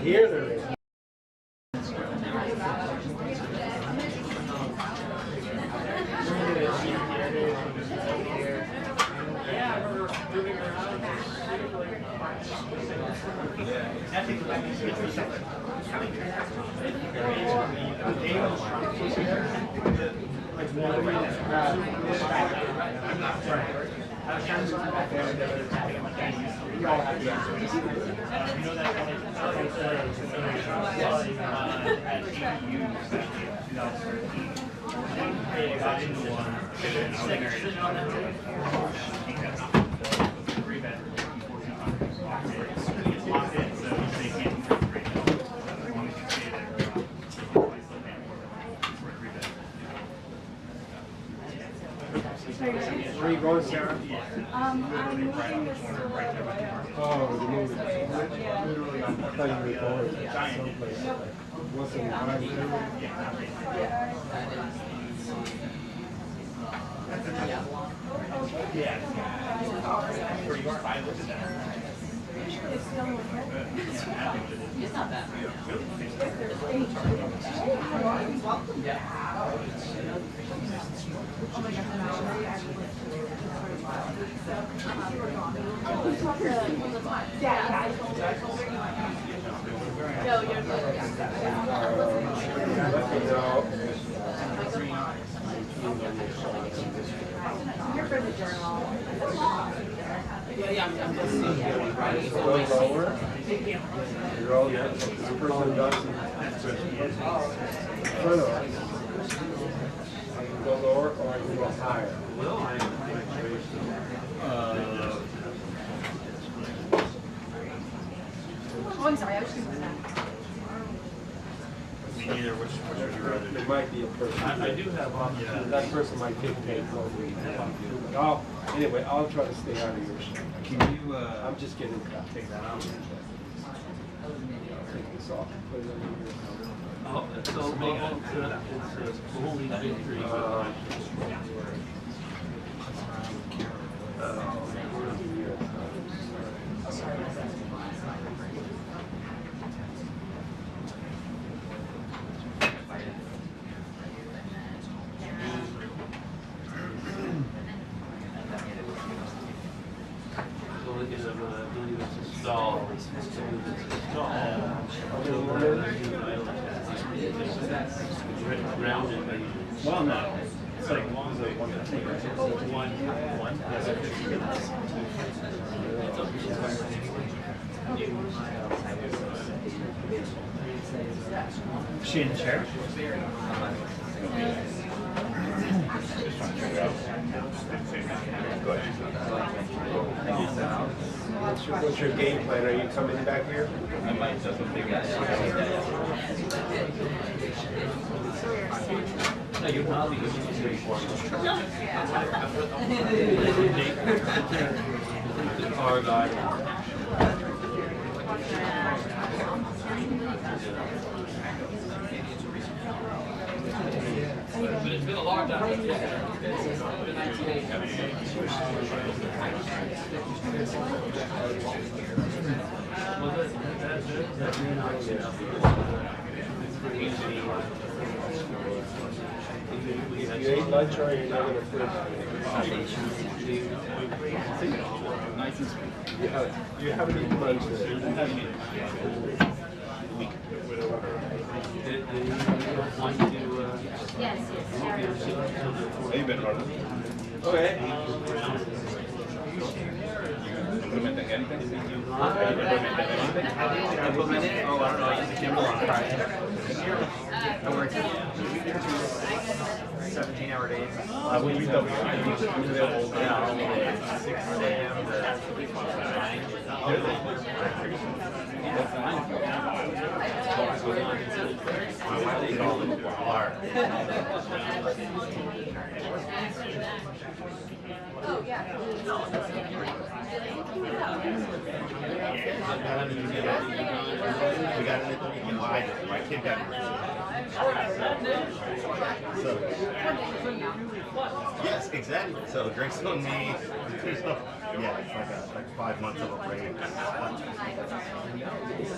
Here there is. Where are you going, Sarah? I'm moving this Oh, the movie. I thought you were going someplace. What's in It's not bad. Oh my Here for the journal. Yeah, I'm just lower. You're all person Johnson. I can go lower or I can go higher. Oh, I'm sorry, I was just doing that. Either which would you rather do? It might be a person. I do have That person might dictate what we do. Anyway, I'll try to stay out of yours. Can you I'm just getting cut. take that out? Take this off and put it in here. Oh, it's so big. It's a holy victory. Well, no. It's like long as one. Is she in the chair? What's your game plan? Are you coming back here? I might just think no, you probably just the car guy. But it's been a long time. You ate lunch or you're not going to food? You haven't eaten lunch today. Yes, Have you been running? Okay. Implementing anything? Implementing? Oh, I don't know. I use the Kindle on Friday. I work 17-hour days. We use available 6 a.m. to 9. Oh, yeah. We got it in my kid got it. So, yes, exactly. So drinks on me. Yeah, it's like 5 months of a break.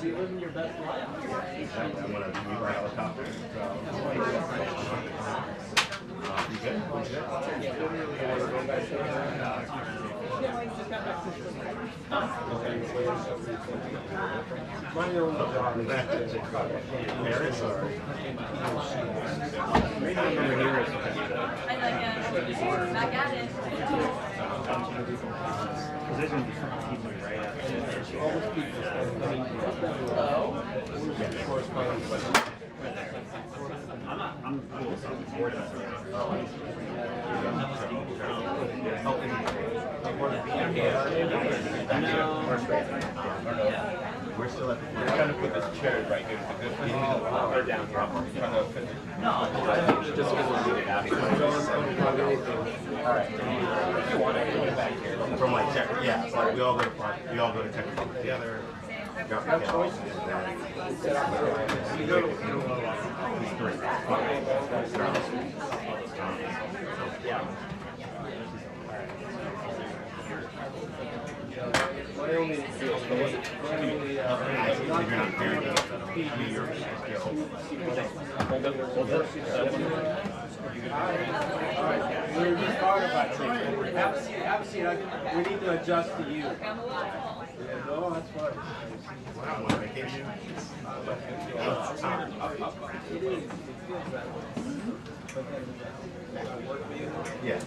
You're living your best life. Exactly. I'm gonna leave my helicopter. So, you good? You good? My only job is Paris or? Back at it. Position just keep me right up. I'm cool. So I'm bored of it. We're still at We're trying to put this chair right here. Or down here. Trying to fit it. No, just because we'll leave it out. All right. If you want it, put it back here. from like tech, yeah. So like we all go to technical together. Got the choice. Yeah. my only we were just talking about things. Have a seat. We need to adjust to you. No, that's fine. Wow, on vacation. Yeah.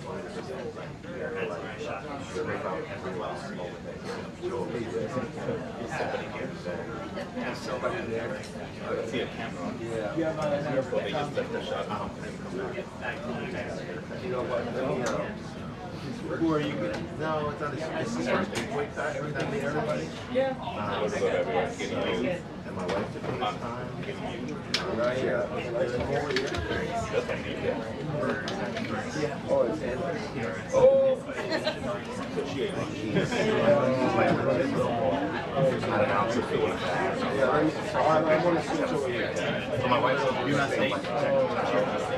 And somebody there. See a camera. Yeah, Careful, they just lift the shot. you know what? Who are you? No, it's not. It's big boy time. Everybody. Yeah. And my wife took this time. Oh, it's Andy. Not an ounce of food. I want to switch over here. So my wife's You're not staying.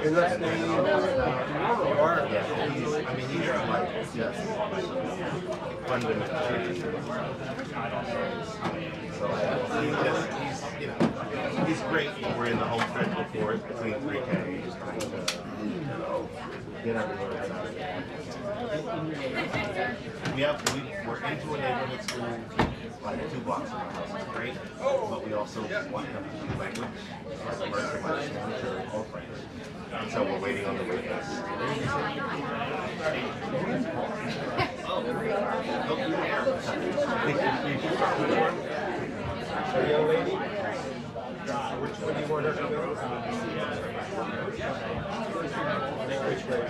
You're not staying Yeah, he's like just fundamental change. So he's great. We're in the home stretch before between 3K. Just trying to get everywhere. We're into a neighborhood school like 2 blocks from our house. It's great, but we also want them to do language, like immersive like Spanish or French. And so we're waiting on the wait list. Young lady? Which one do you want her to go? Which way?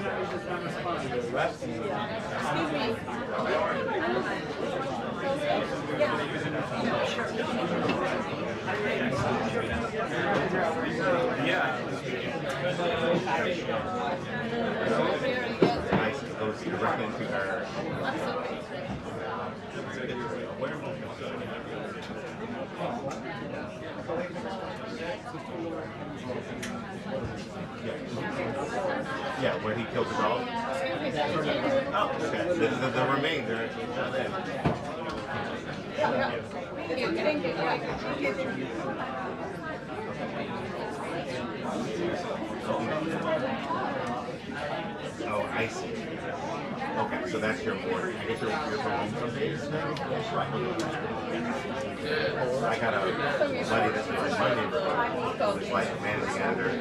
Left? Nice, it goes directly into her. Yeah, where he killed the dog. Oh, okay. The remainder. Oh, I see. Okay, so that's your board. I guess you're from home some days now? I got a buddy that's in my neighborhood who's like managing editor.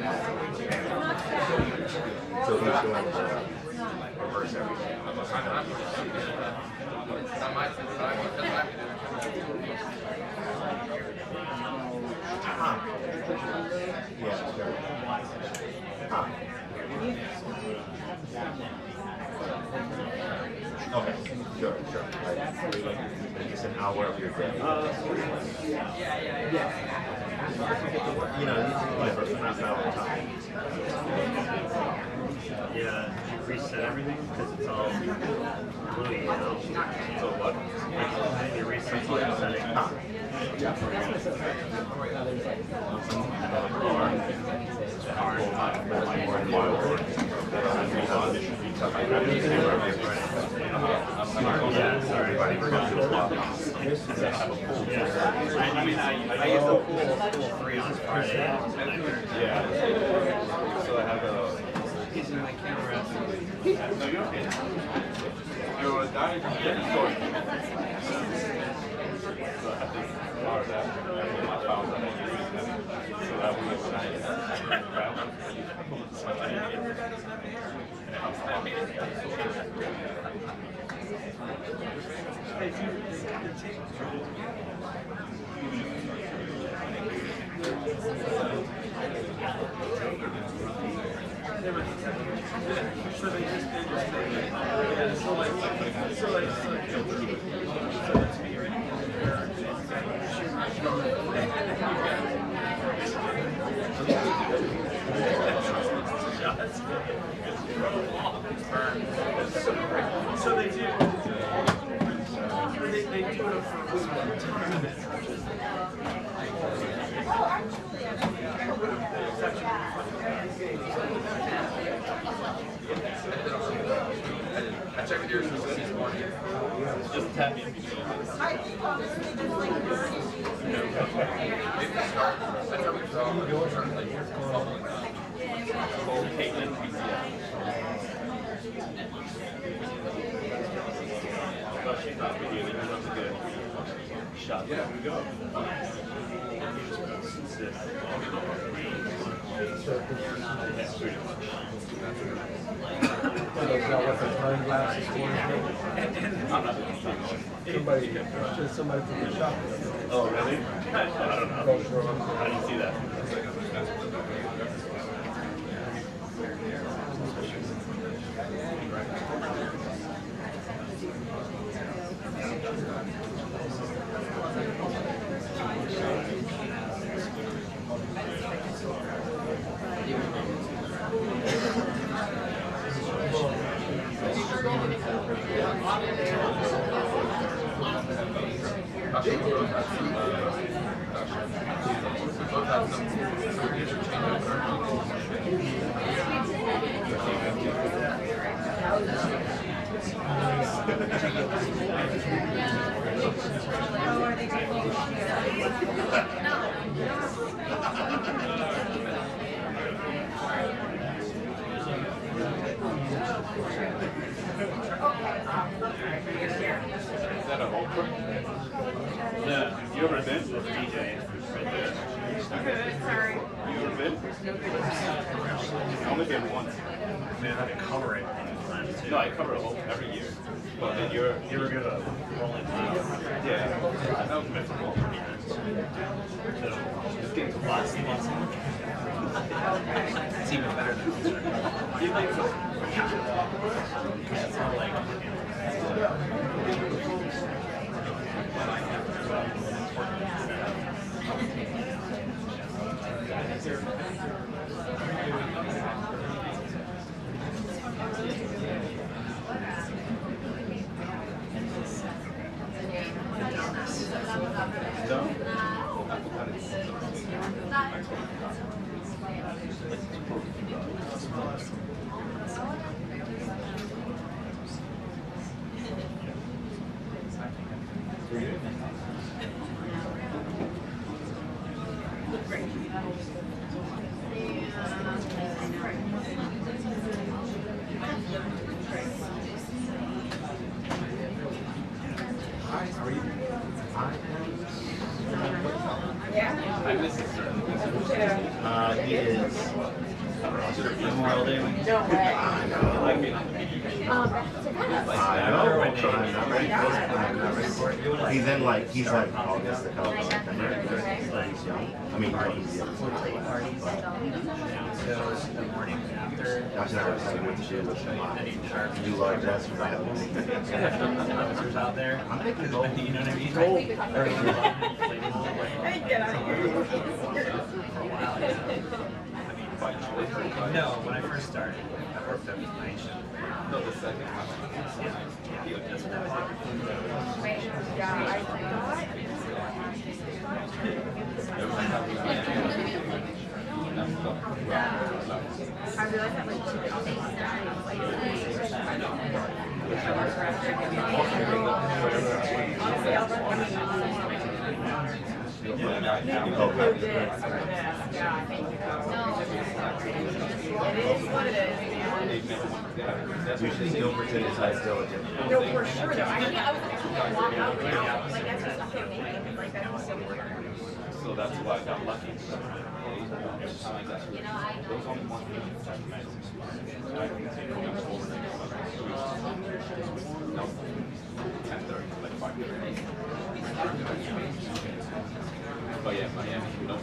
So he's doing reverse everything. Yeah, sure. Okay, sure. Like, just an hour of your day. You know, like for half an hour time. Yeah, reset everything because it's all blue, you know. So what? You reset all your settings. Yeah, sorry. I mean, I used the pool 3 on Friday. Yeah. So I have a. Using my camera. No, you're okay. You're a guy from the store. So I have to power that. And then my files that I use. So that way when I grab them, I use my time. And it helps a lot. So they do. They do it for I checked yours this morning. Just tap me if you need it. Caitlin PCF. Well, she's not with you, then you're not good. Shot. Yeah, we go. Yes, pretty much. Somebody from the shop. Oh, really? I don't know. How do you see that? Is that a whole crew? Yeah. You ever been? DJ. Right there. Sorry. You ever been? I've only been once. Man, I had to cover it time too. No, I cover a whole every year. But then you're You ever go to Rolling Loud? yeah. That was miserable. So just getting to last month. It's even better than You think so? it's all like No. I miss it. He is Memorial Day week. No way. I know. He's in like August. He's young. I mean, he's young. the morning after. That's not what to do. You like that from that Officers out there. I'm thinking You know what I mean? Get out of here. For a while, yeah. No, when I first started, I worked up night shift. No, the second. Yeah, that's what I was Wait, yeah, I forgot. I realized that like 2 days. what it is. You should still pretend it's nice diligent. No, for sure though. I was gonna walk out now. Like that's just something naked. Like that was so weird. So that's why I got lucky. No. 10:30, like 5:30. Oh yeah, Miami. No.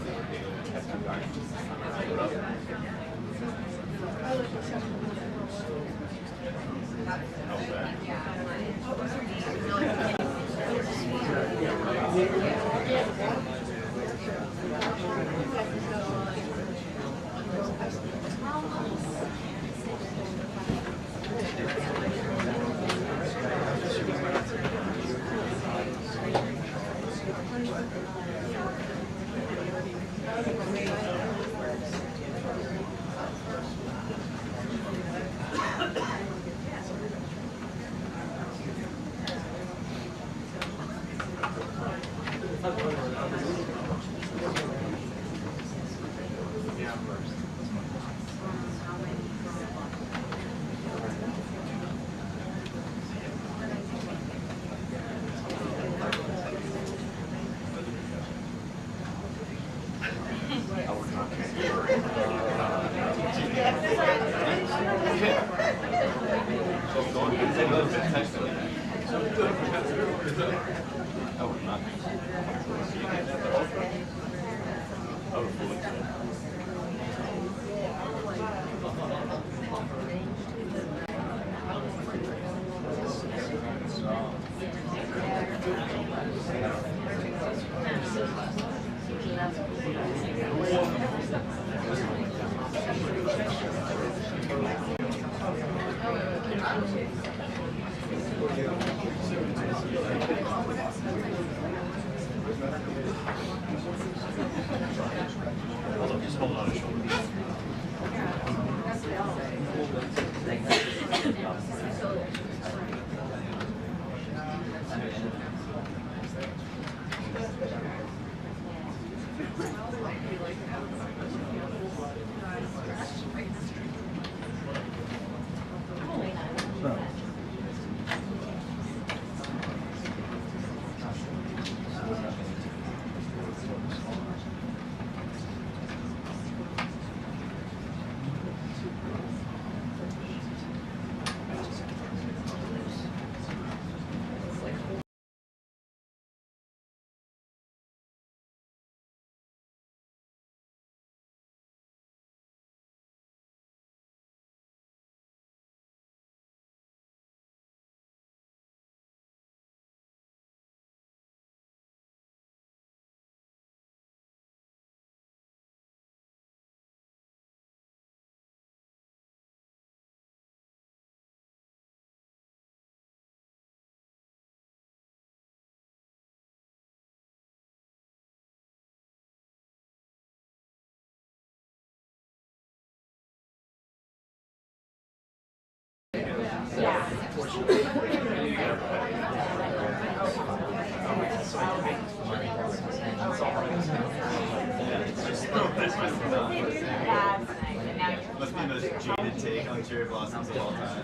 Must be the most jaded take on cherry blossoms of all time.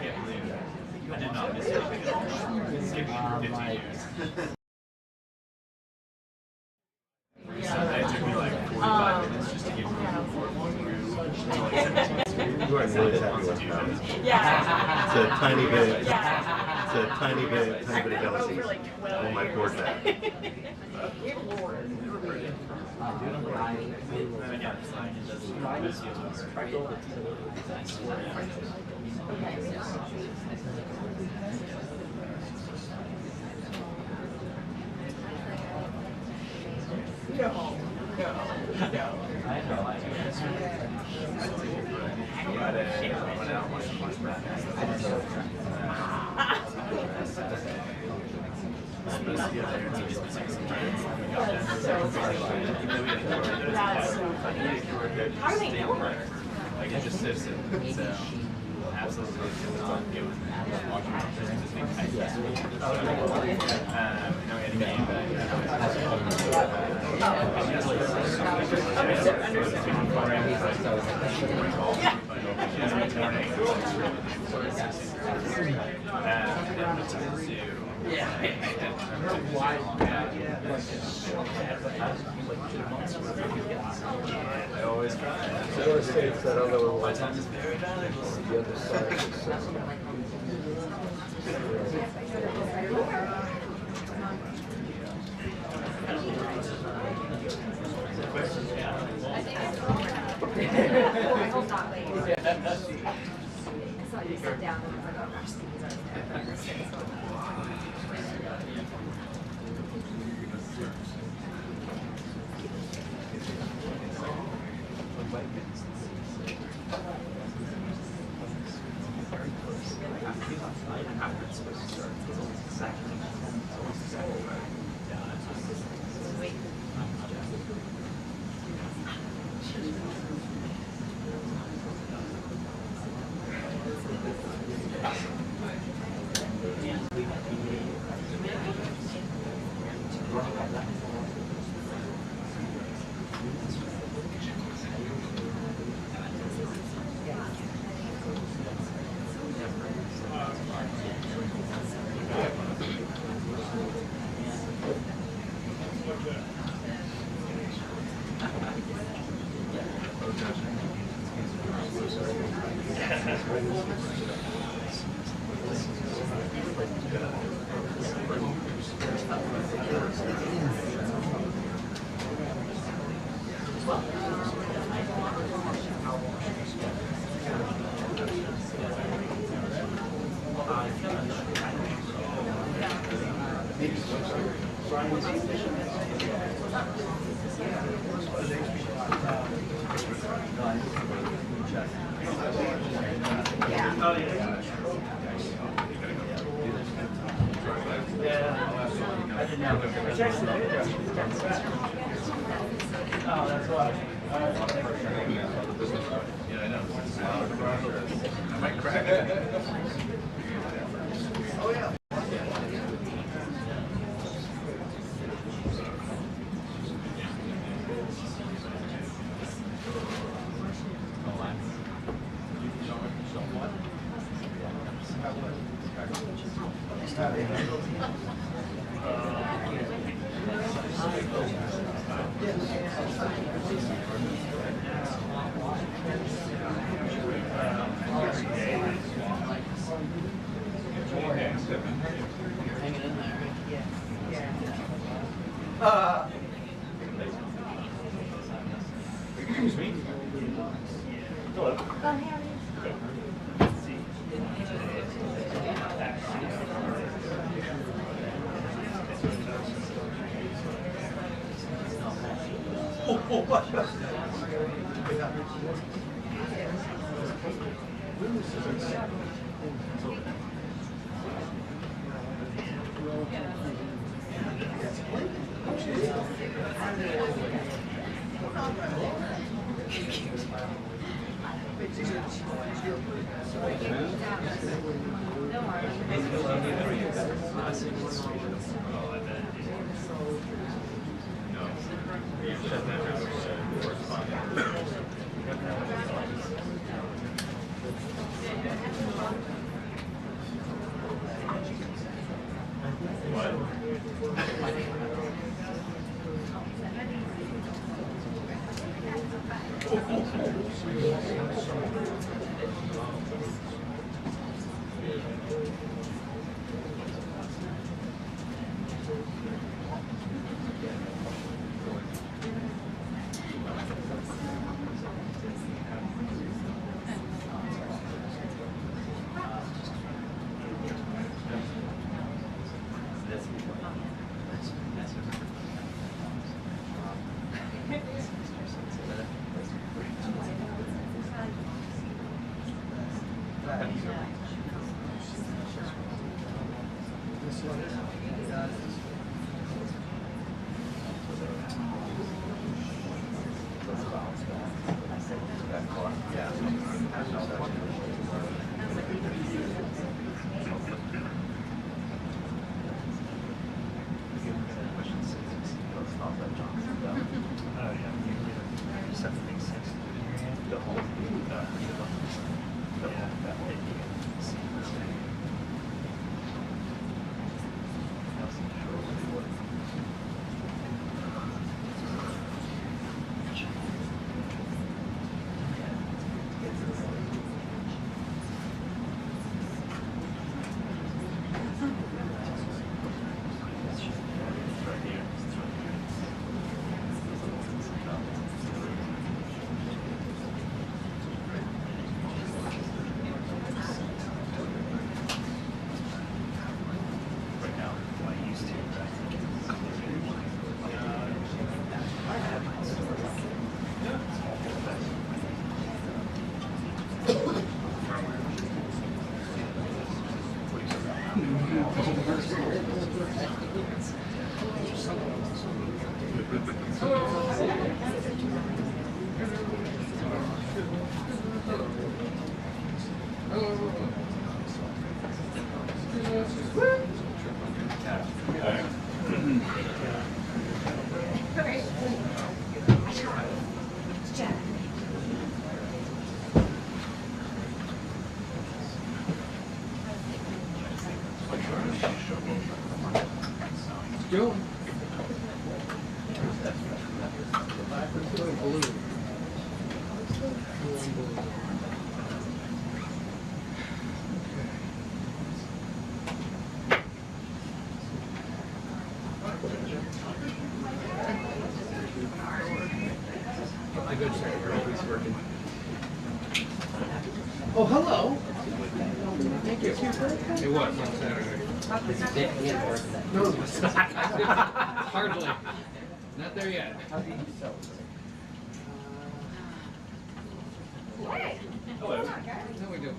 Can't believe it. I did not miss it. Skipping for 15 years. It took me like 45 minutes just to get through. You are really happy with that. Yeah. It's a tiny bit. It's a tiny bit of jealousy on my poor dad. How do they know her? Like it just sits and absolutely not good. Just watching it, just think I I always try. So the states that other one. The other side. I saw you sit down and I was like, oh gosh, Oh, hello. Thank you. It was on Saturday. No, hardly. Not there yet. Hello. No, we do.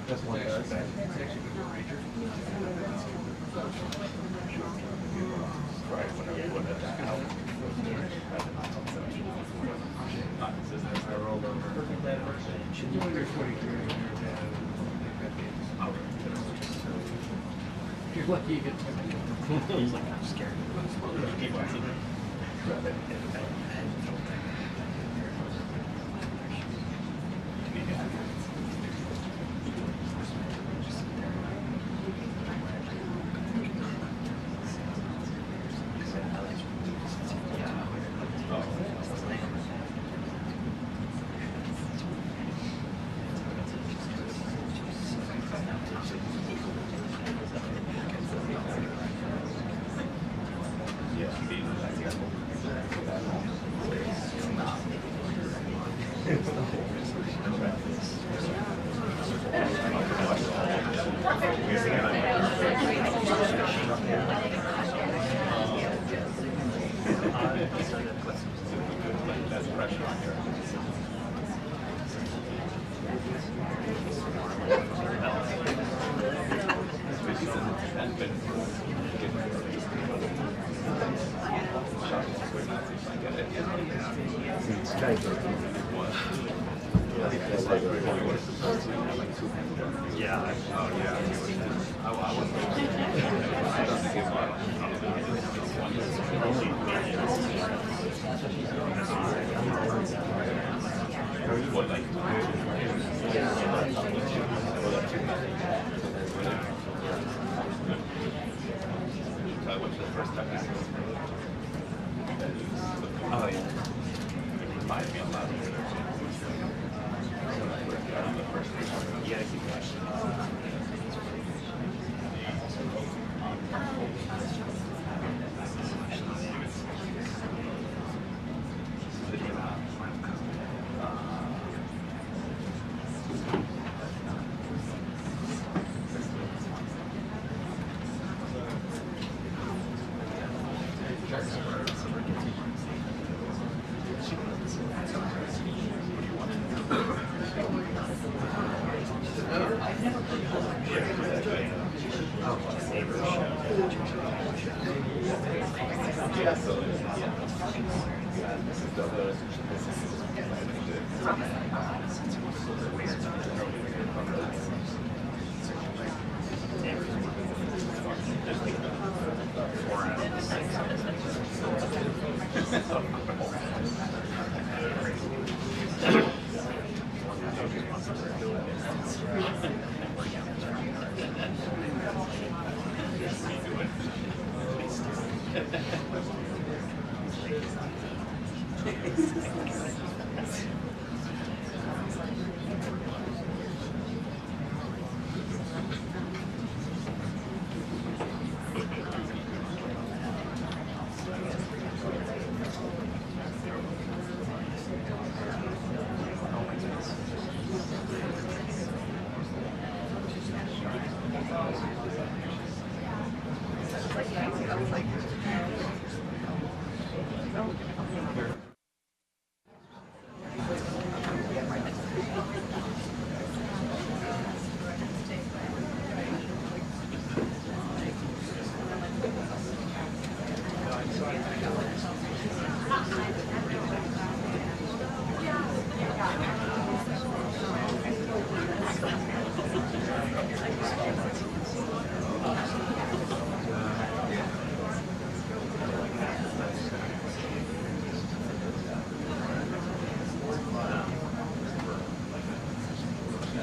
That's one does. You're lucky you get He's like, I'm scared.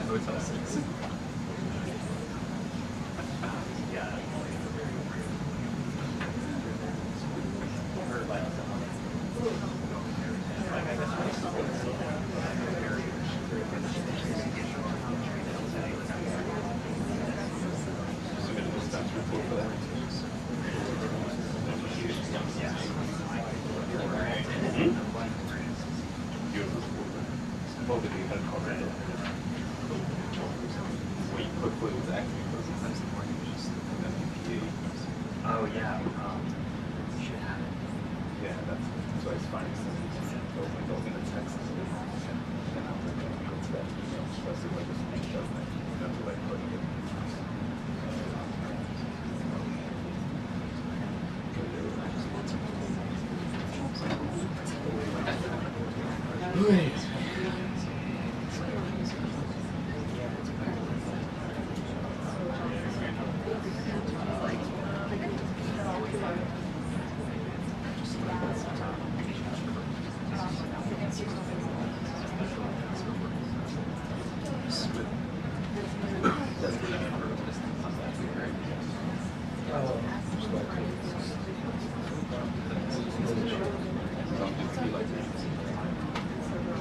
Hotel 6. Yeah. Submitted the stats report for that. What would you have called it? What you put for it was actually that's the morning, just PA. Oh yeah. You should have it. Yeah, that's why it's fine. Those in the text. And I'm going to go to that email. So I see like this thing does that. You have to like put it.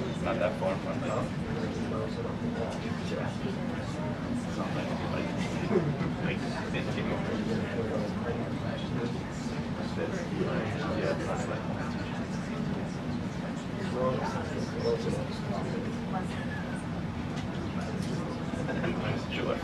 It's not that far from it. It's not like thinking. Yeah, it's not like sure.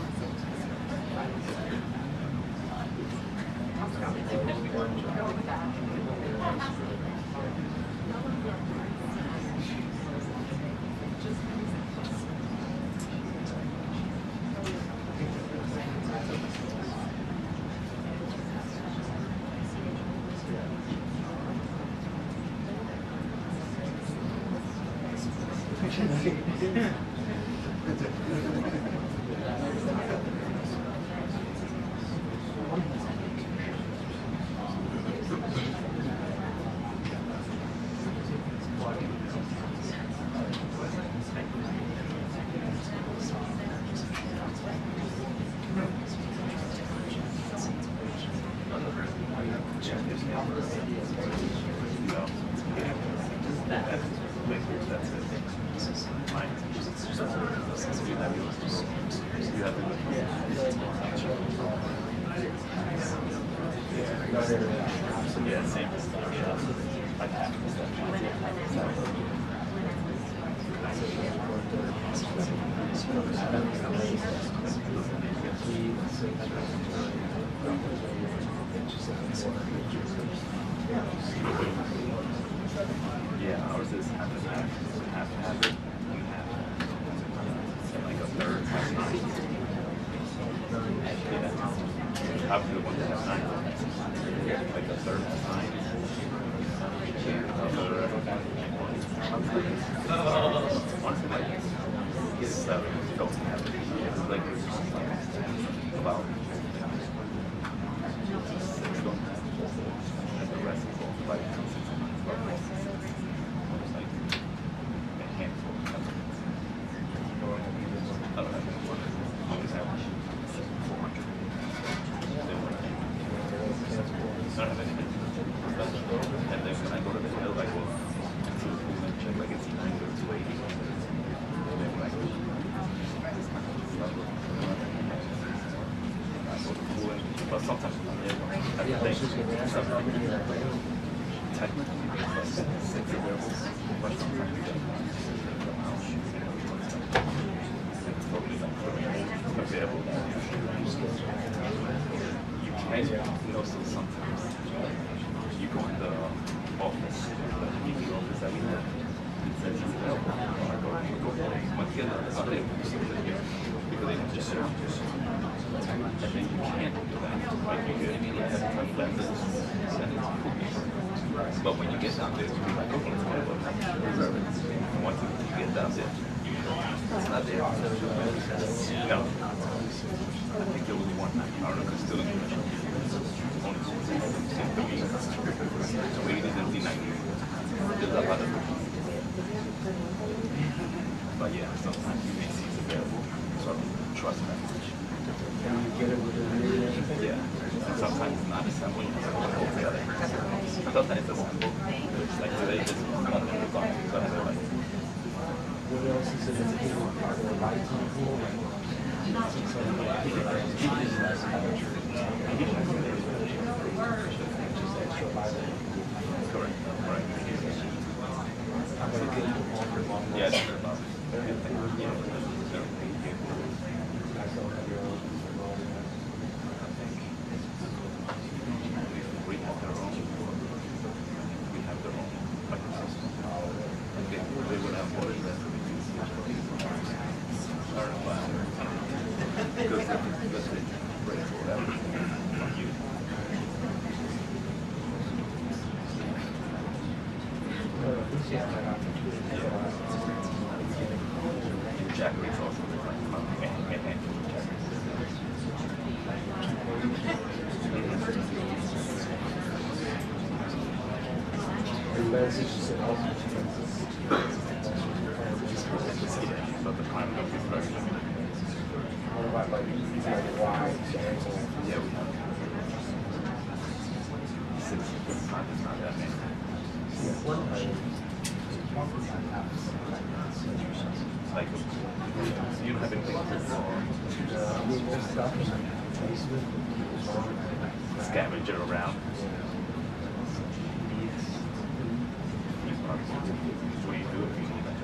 Yeah, same. Like half the stuff. Yeah, ours is half and half. Half and half. And half. Like a third. Yeah. I'll be the one that has 9. Like a third has 9. Honestly, like, it's 7. Don't have it. It's like about 6 don't have. And the rest is all like 6. Almost like a handful. I don't have always have 400. I don't have anything. And then when I go to the hill, I go to the pool and check like it's 290 or 280. And then when I go to the pool, but sometimes I think technically it's like 6 available, but sometimes we don't. It's totally like available. You know, so sometimes you go in the office, the meeting office that we have, it says it's available. I go once again, it's not able to because they don't just serve. I think you can't do that. Like you get have lenses, send it to people. But when you get down there, you're like, okay, let's go reserve it. And once you get down there, it's not there. No. I think there was one night. I don't know if it's still in commission. Only 280 and 90. There's a lot of. But yeah, sometimes you may see it's available. sort of trust message. And you get it with the video and everything? Yeah. And sometimes it's not assembling. Sometimes it's assembled. It's like today, just one of them is on. So they're like, What else is in the pool? Are there lights in the pool? correct. Correct. I'm going to get the water. Yeah, it's very loud. We have their own. We have their own ecosystem. And they would have more than because they break for everything from you. Jack rates also but the climate of this very limited. What about like wide? Yeah, we have 6 climate is not that many. Like, you don't have anything to scavenger around. What do you do if you need like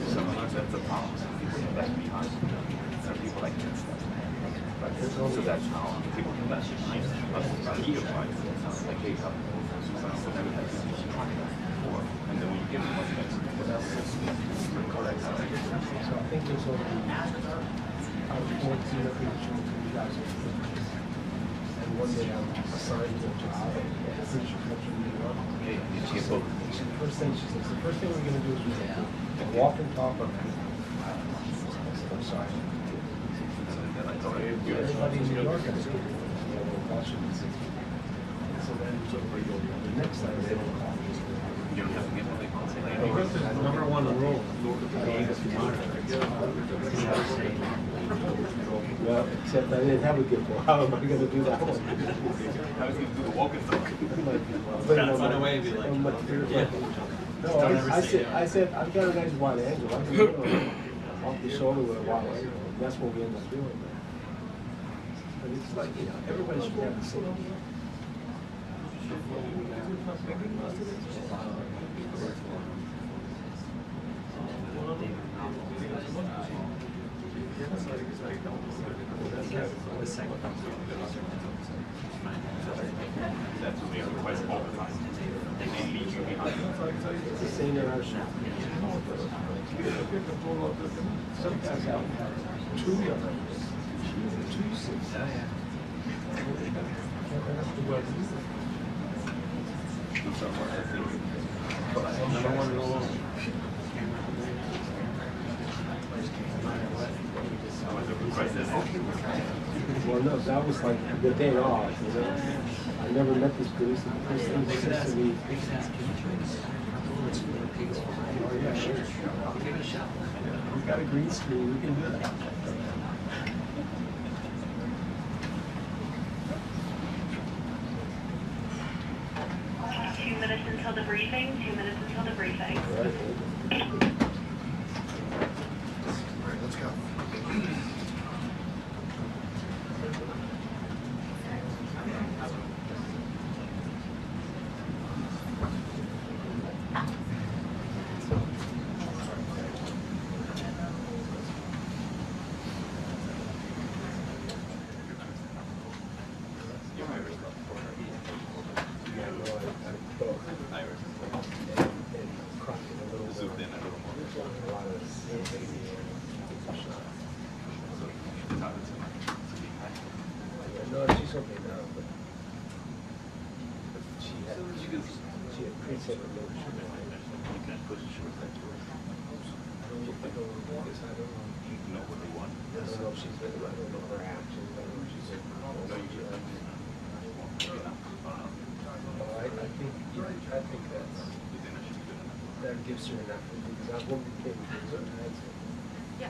sometimes that's a problem. People left behind. There are people like that stuff. So that's how people can left behind. Like, hey, come. So then we have to before. And then when you give them what's next, what else is correct? So I think there's only I was 14 up in 2015. And one day I'm assigned to a job and I think she comes from New York. Okay, you get both. First thing she says, the first thing we're going to do is we're going to walk and talk on people. I said, I'm sorry. Everybody in New York has people. So then the next time they don't call me. You don't have to get what they call it. Because it's number one rule. Well, except I didn't have a gift. Well, how am I going to do that one? I was going to do the walk and talk. Find a way and be like, No, I said, I've got a nice wide angle. I can go off the shoulder with a wide angle. That's what we end up doing. But it's like, you know, everybody should have the same. That's what we request all the time. They leave you behind. It's the same in our shop. Some guys have 2 of them. 2 6. number one rule. Well, no, that was like the day off. You know? I never met this producer. The first thing he says to me, oh, yeah, sure. I'll give it a shot. We've got a green screen. We can do that. Until the briefing, 2 minutes until the briefing. All right, let's go. No, she's okay now, but she had preset the load. You can push the short cut. You know what they want. I don't know if she's been, I don't know her actions, I don't know if she's in. No, you just. that gives her enough, because I won't be kidding. Yeah.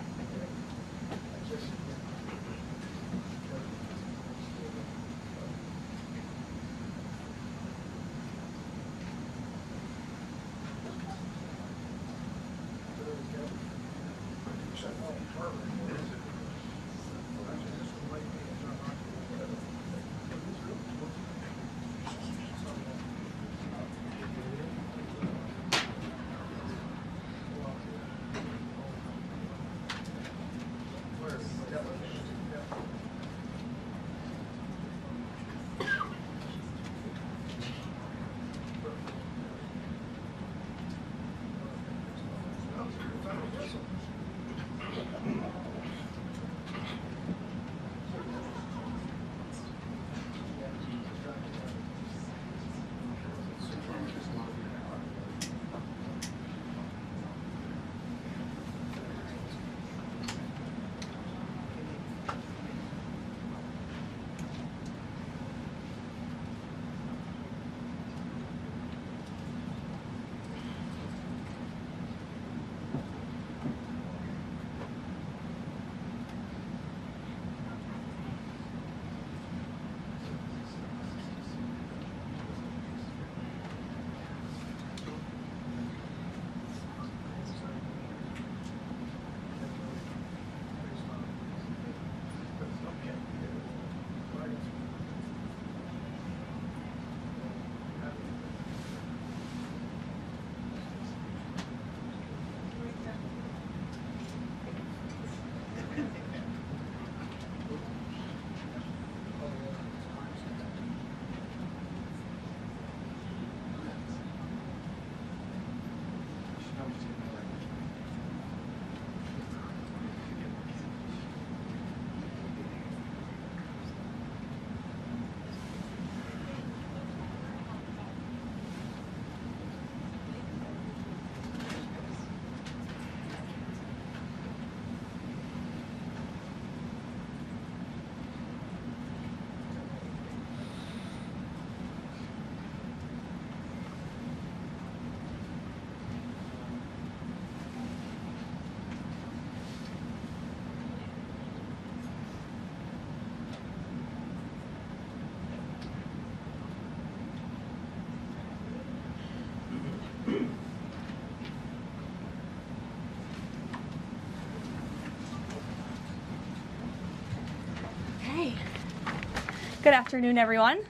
Good afternoon, everyone.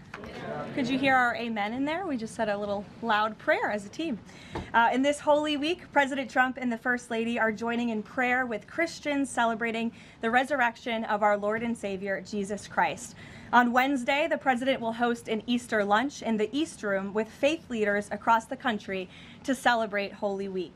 Could you hear our amen in there? We just said a little loud prayer as a team. In this Holy Week, President Trump and the First Lady are joining in prayer with Christians celebrating the resurrection of our Lord and Savior, Jesus Christ. On Wednesday, the President will host an Easter lunch in the East Room with faith leaders across the country to celebrate Holy Week.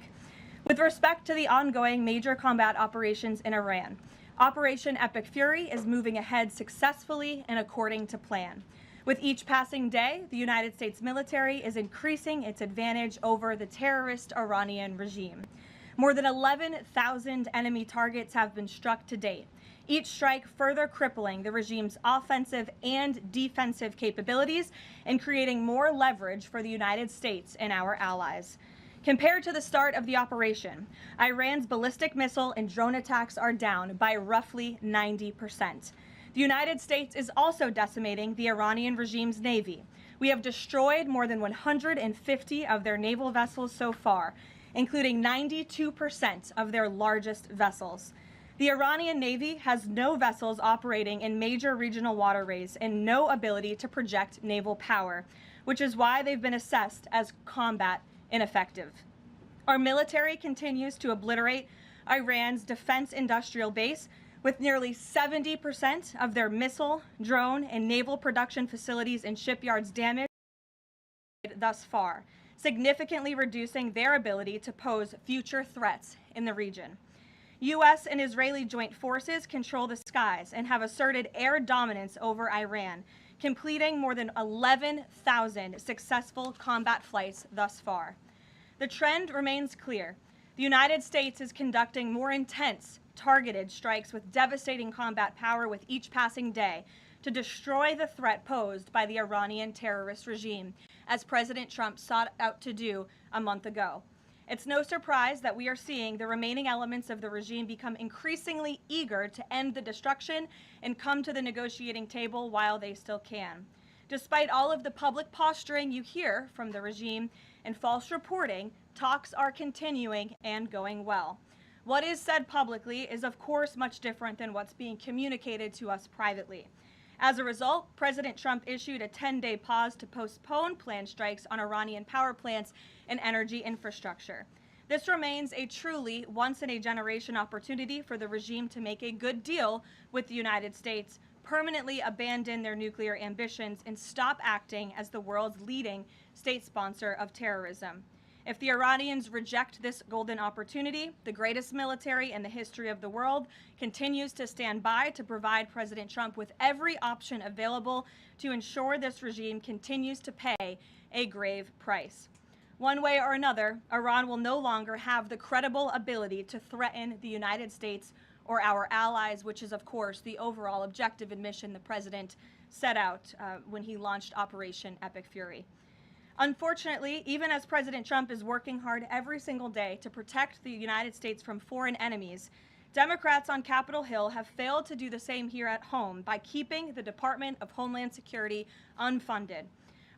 With respect to the ongoing major combat operations in Iran, Operation Epic Fury is moving ahead successfully and according to plan. With each passing day, the United States military is increasing its advantage over the terrorist Iranian regime. More than 11,000 enemy targets have been struck to date, each strike further crippling the regime's offensive and defensive capabilities and creating more leverage for the United States and our allies. Compared to the start of the operation, Iran's ballistic missile and drone attacks are down by roughly 90%. The United States is also decimating the Iranian regime's navy. We have destroyed more than 150 of their naval vessels so far, including 92% of their largest vessels. The Iranian Navy has no vessels operating in major regional waterways and no ability to project naval power, which is why they've been assessed as combat ineffective. Our military continues to obliterate Iran's defense industrial base, with nearly 70% of their missile, drone, and naval production facilities and shipyards damaged thus far, significantly reducing their ability to pose future threats in the region. U.S. and Israeli joint forces control the skies and have asserted air dominance over Iran, completing more than 11,000 successful combat flights thus far. The trend remains clear. The United States is conducting more intense, targeted strikes with devastating combat power with each passing day to destroy the threat posed by the Iranian terrorist regime, as President Trump sought out to do a month ago. It's no surprise that we are seeing the remaining elements of the regime become increasingly eager to end the destruction and come to the negotiating table while they still can. Despite all of the public posturing you hear from the regime and false reporting, talks are continuing and going well. What is said publicly is, of course, much different than what's being communicated to us privately. As a result, President Trump issued a 10-day pause to postpone planned strikes on Iranian power plants and energy infrastructure. This remains a truly once-in-a-generation opportunity for the regime to make a good deal with the United States, permanently abandon their nuclear ambitions, and stop acting as the world's leading state sponsor of terrorism. If the Iranians reject this golden opportunity, the greatest military in the history of the world continues to stand by to provide President Trump with every option available to ensure this regime continues to pay a grave price. One way or another, Iran will no longer have the credible ability to threaten the United States or our allies, which is, of course, the overall objective and mission the president set out when he launched Operation Epic Fury. Unfortunately, even as President Trump is working hard every single day to protect the United States from foreign enemies, Democrats on Capitol Hill have failed to do the same here at home by keeping the Department of Homeland Security unfunded.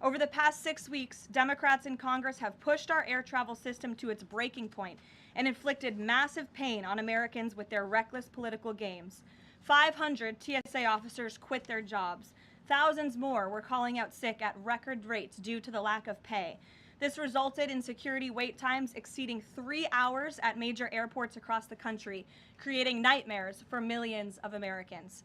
Over the past 6 weeks, Democrats in Congress have pushed our air travel system to its breaking point and inflicted massive pain on Americans with their reckless political games. 500 TSA officers quit their jobs. Thousands more were calling out sick at record rates due to the lack of pay. This resulted in security wait times exceeding 3 hours at major airports across the country, creating nightmares for millions of Americans.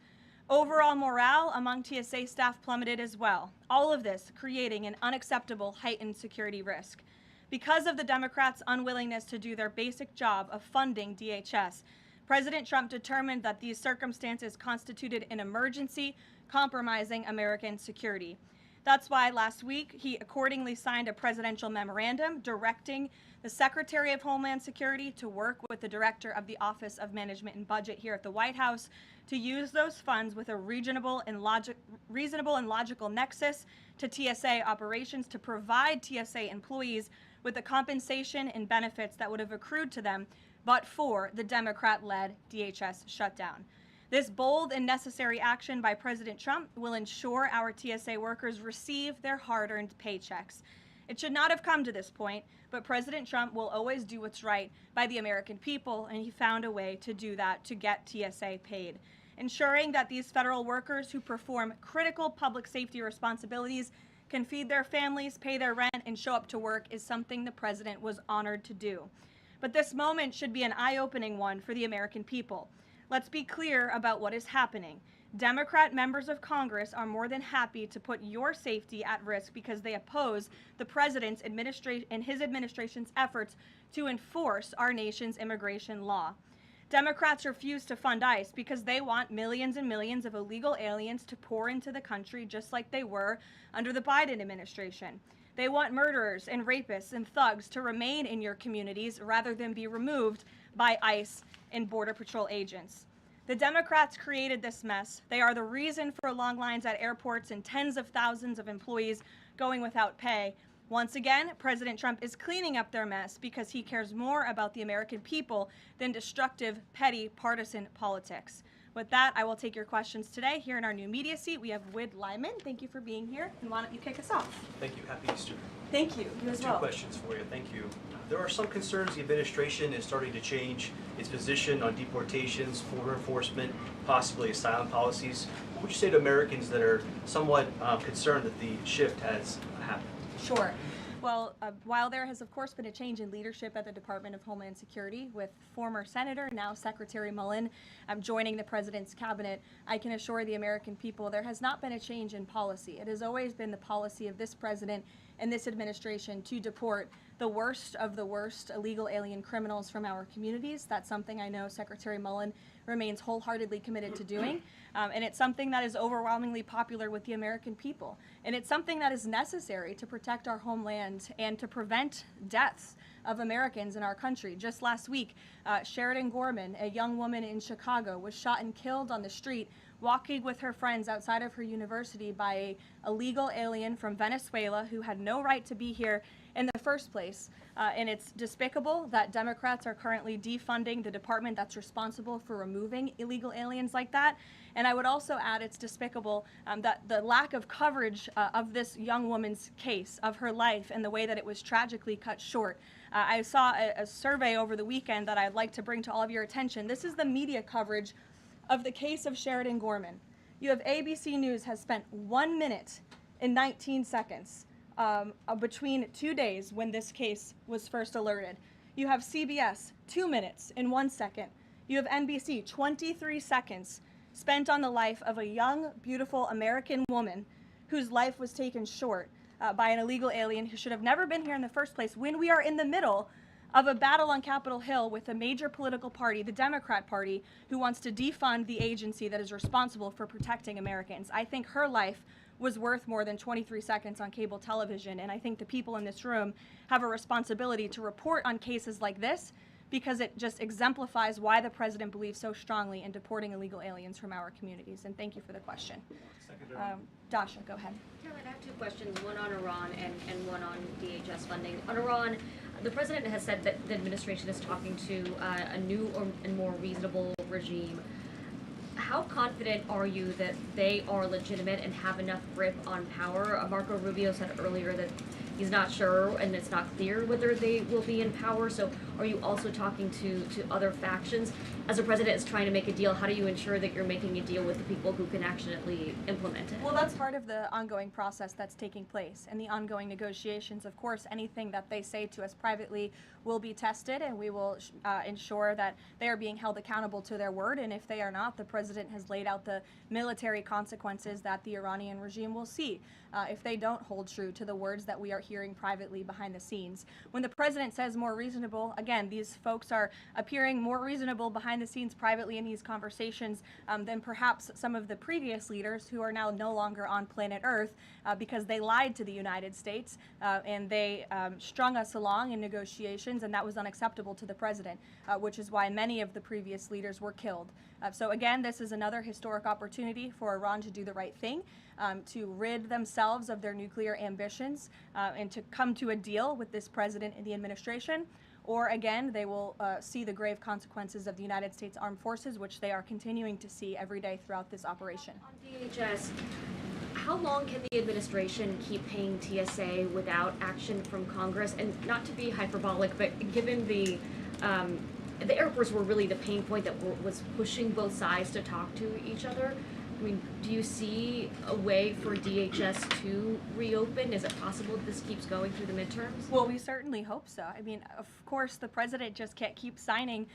Overall morale among TSA staff plummeted as well, all of this creating an unacceptable heightened security risk. Because of the Democrats' unwillingness to do their basic job of funding DHS, President Trump determined that these circumstances constituted an emergency, compromising American security. That's why last week he accordingly signed a presidential memorandum directing the Secretary of Homeland Security to work with the Director of the Office of Management and Budget here at the White House to use those funds with a reasonable and logical nexus to TSA operations to provide TSA employees with the compensation and benefits that would have accrued to them but for the Democrat-led DHS shutdown. This bold and necessary action by President Trump will ensure our TSA workers receive their hard-earned paychecks. It should not have come to this point, but President Trump will always do what's right by the American people, and he found a way to do that to get TSA paid. Ensuring that these federal workers who perform critical public safety responsibilities can feed their families, pay their rent, and show up to work is something the president was honored to do. But this moment should be an eye-opening one for the American people. Let's be clear about what is happening. Democrat members of Congress are more than happy to put your safety at risk because they oppose the president's and his administration's efforts to enforce our nation's immigration law. Democrats refuse to fund ICE because they want millions and millions of illegal aliens to pour into the country just like they were under the Biden administration. They want murderers and rapists and thugs to remain in your communities rather than be removed by ICE and Border Patrol agents. The Democrats created this mess. They are the reason for long lines at airports and tens of thousands of employees going without pay. Once again, President Trump is cleaning up their mess because he cares more about the American people than destructive, petty, partisan politics. With that, I will take your questions today. Here in our new media seat, we have Wid Lyman. Thank you for being here. And why don't you kick us off? Thank you. Happy Easter. Thank you. You as well. 2 questions for you. Thank you. There are some concerns the administration is starting to change its position on deportations, border enforcement, possibly asylum policies. What would you say to Americans that are somewhat concerned that the shift has happened? Sure. Well, while there has, of course, been a change in leadership at the Department of Homeland Security with former Senator, now Secretary Mullen, joining the President's cabinet, I can assure the American people there has not been a change in policy. It has always been the policy of this President and this administration to deport the worst of the worst illegal alien criminals from our communities. That's something I know Secretary Mullen remains wholeheartedly committed to doing. And it's something that is overwhelmingly popular with the American people. And it's something that is necessary to protect our homeland and to prevent deaths of Americans in our country. Just last week, Sheridan Gorman, a young woman in Chicago, was shot and killed on the street walking with her friends outside of her university by a illegal alien from Venezuela who had no right to be here in the first place. And it's despicable that Democrats are currently defunding the department that's responsible for removing illegal aliens like that. And I would also add it's despicable that the lack of coverage of this young woman's case, of her life, and the way that it was tragically cut short. I saw a survey over the weekend that I'd like to bring to all of your attention. This is the media coverage of the case of Sheridan Gorman. You have ABC News has spent 1 minute and 19 seconds between 2 days when this case was first alerted. You have CBS 2 minutes and 1 second. You have NBC 23 seconds spent on the life of a young, beautiful American woman whose life was taken short by an illegal alien who should have never been here in the first place, when we are in the middle of a battle on Capitol Hill with a major political party, the Democrat Party, who wants to defund the agency that is responsible for protecting Americans. I think her life was worth more than 23 seconds on cable television, and I think the people in this room have a responsibility to report on cases like this, because it just exemplifies why the president believes so strongly in deporting illegal aliens from our communities. And thank you for the question. Dasha, go ahead. Caroline, I have two questions, one on Iran and one on DHS funding. On Iran, the president has said that the administration is talking to a new and more reasonable regime. How confident are you that they are legitimate and have enough grip on power? Marco Rubio said earlier that he's not sure and it's not clear whether they will be in power. So are you also talking to other factions? As the president is trying to make a deal, how do you ensure that you're making a deal with the people who can actually implement it? Well, that's part of the ongoing process that's taking place and the ongoing negotiations. Of course, anything that they say to us privately will be tested, and we will ensure that they are being held accountable to their word. And if they are not, the president has laid out the military consequences that the Iranian regime will see if they don't hold true to the words that we are hearing privately behind the scenes. When the president says more reasonable, again, these folks are appearing more reasonable behind the scenes privately in these conversations than perhaps some of the previous leaders who are now no longer on planet Earth because they lied to the United States and they strung us along in negotiations, and that was unacceptable to the president, which is why many of the previous leaders were killed. So again, this is another historic opportunity for Iran to do the right thing, to rid themselves of their nuclear ambitions and to come to a deal with this president and the administration. Or again, they will see the grave consequences of the United States Armed Forces, which they are continuing to see every day throughout this operation. On DHS, how long can the administration keep paying TSA without action from Congress? And not to be hyperbolic, but given the Air Force were really the pain point that was pushing both sides to talk to each other. I mean, do you see a way for DHS to reopen? Is it possible that this keeps going through the midterms? Well, we certainly hope so. I mean, of course, the president just can't keep signing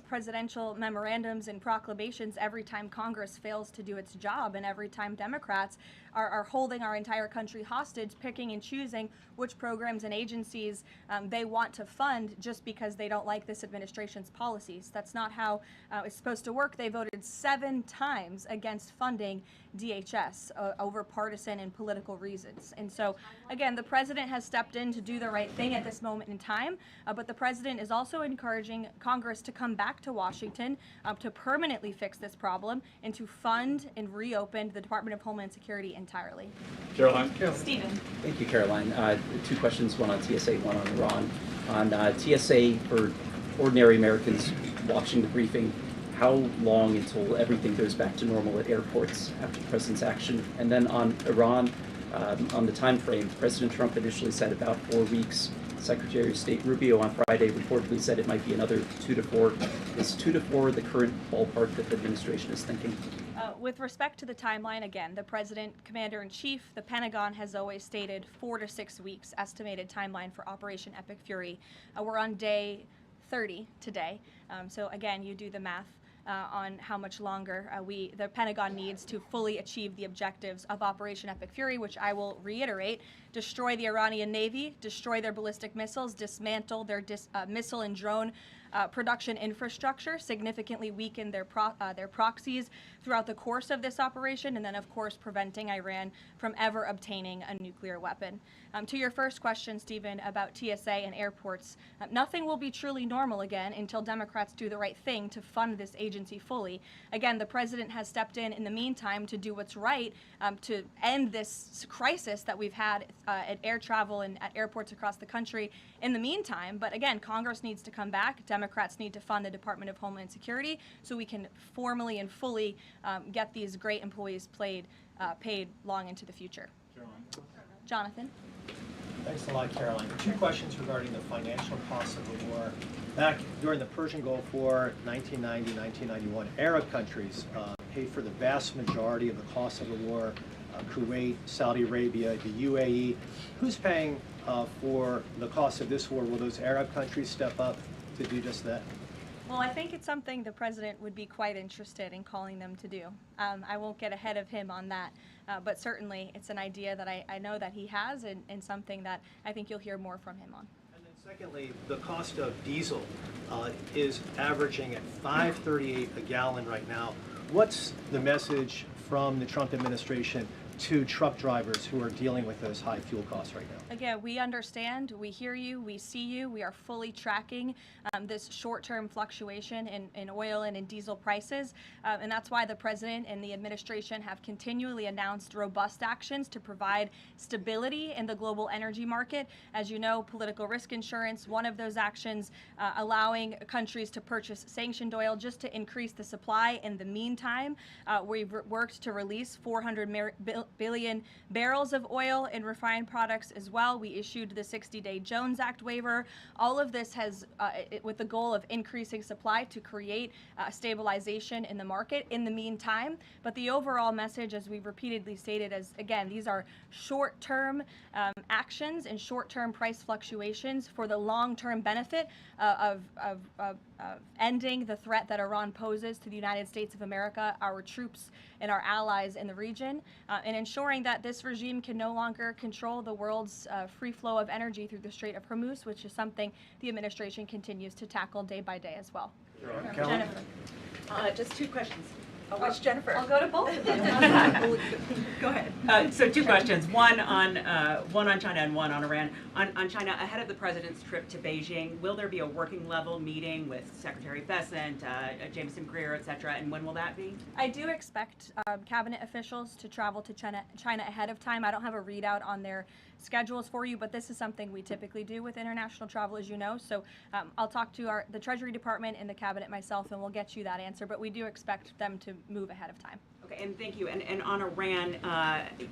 presidential memorandums and proclamations every time Congress fails to do its job, and every time Democrats are holding our entire country hostage, picking and choosing which programs and agencies they want to fund just because they don't like this administration's policies. That's not how it's supposed to work. They voted 7 times against funding DHS over partisan and political reasons. And so, again, the president has stepped in to do the right thing at this moment in time, but the president is also encouraging Congress to come back to Washington to permanently fix this problem and to fund and reopen the Department of Homeland Security entirely. Caroline. Stephen. Thank you, Caroline. 2 questions, one on TSA, one on Iran. On TSA, for ordinary Americans watching the briefing, how long until everything goes back to normal at airports after the president's action? And then on Iran, on the time frame, President Trump initially said about 4 weeks. Secretary of State Rubio on Friday reportedly said it might be another 2 to 4. Is 2 to 4 the current ballpark that the administration is thinking? With respect to the timeline, again, the President, Commander-in-Chief, the Pentagon has always stated 4 to 6 weeks estimated timeline for Operation Epic Fury. We're on day 30 today, so again, you do the math on how much longer the Pentagon needs to fully achieve the objectives of Operation Epic Fury, which I will reiterate: destroy the Iranian Navy, destroy their ballistic missiles, dismantle their missile and drone production infrastructure, significantly weaken their proxies throughout the course of this operation, and then of course preventing Iran from ever obtaining a nuclear weapon. To your first question, Stephen, about TSA and airports, nothing will be truly normal again until Democrats do the right thing to fund this agency fully. Again, the president has stepped in the meantime to do what's right to end this crisis that we've had at air travel and at airports across the country in the meantime. But again, Congress needs to come back. Democrats need to fund the Department of Homeland Security so we can formally and fully get these great employees paid long into the future. Jonathan? Thanks a lot, Caroline. Two questions regarding the financial costs of the war. Back during the Persian Gulf War, 1990, 1991, Arab countries paid for the vast majority of the cost of the war. Kuwait, Saudi Arabia, the UAE. Who's paying for the cost of this war? Will those Arab countries step up to do just that? Well, I think it's something the president would be quite interested in calling them to do. I won't get ahead of him on that, but certainly it's an idea that I know that he has and something that I think you'll hear more from him on. And then secondly, the cost of diesel is averaging at $5.38 a gallon right now. What's the message from the Trump administration to truck drivers who are dealing with those high fuel costs right now? Again, we understand, we hear you, we see you. We are fully tracking this short-term fluctuation in oil and in diesel prices. And that's why the president and the administration have continually announced robust actions to provide stability in the global energy market. As you know, political risk insurance, one of those actions, allowing countries to purchase sanctioned oil just to increase the supply. In the meantime, we've worked to release 400 billion barrels of oil and refined products as well. We issued the 60-day Jones Act waiver. All of this has, with the goal of increasing supply to create stabilization in the market in the meantime. But the overall message, as we've repeatedly stated, is again, these are short-term actions and short-term price fluctuations for the long-term benefit of ending the threat that Iran poses to the United States of America, our troops, and our allies in the region, and ensuring that this regime can no longer control the world's free flow of energy through the Strait of Hormuz, which is something the administration continues to tackle day by day as well. Jennifer. Just two questions. Which Jennifer? I'll go to both of them. Go ahead. So two questions, one on China and one on Iran. On China, ahead of the president's trip to Beijing, will there be a working level meeting with Secretary Bessent, Jameson Greer, et cetera, and when will that be? I do expect cabinet officials to travel to China ahead of time. I don't have a readout on their schedules for you, but this is something we typically do with international travel, as you know. So I'll talk to the Treasury Department and the cabinet myself, and we'll get you that answer. But we do expect them to move ahead of time. Okay, and thank you. And on Iran,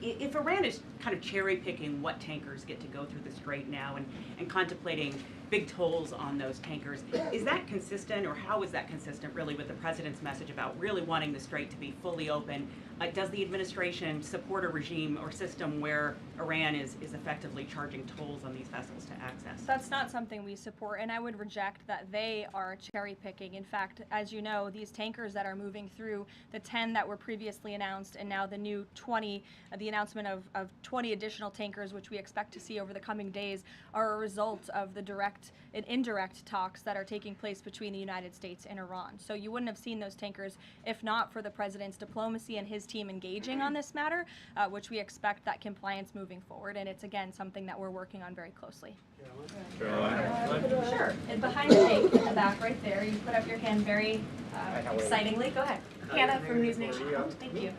if Iran is kind of cherry picking what tankers get to go through the strait now and contemplating big tolls on those tankers, is that consistent, or how is that consistent really with the president's message about really wanting the strait to be fully open? Does the administration support a regime or system where Iran is effectively charging tolls on these vessels to access? That's not something we support, and I would reject that they are cherry picking. In fact, as you know, these tankers that are moving through, the 10 that were previously announced and now the new 20, the announcement of 20 additional tankers, which we expect to see over the coming days, are a result of the direct and indirect talks that are taking place between the United States and Iran. So you wouldn't have seen those tankers if not for the president's diplomacy and his team engaging on this matter, which we expect that compliance moving forward. And it's, again, something that we're working on very closely. Sure. And behind the tank in the back right there, you put up your hand very excitingly. Go ahead. Hannah from News Nation. Thank you.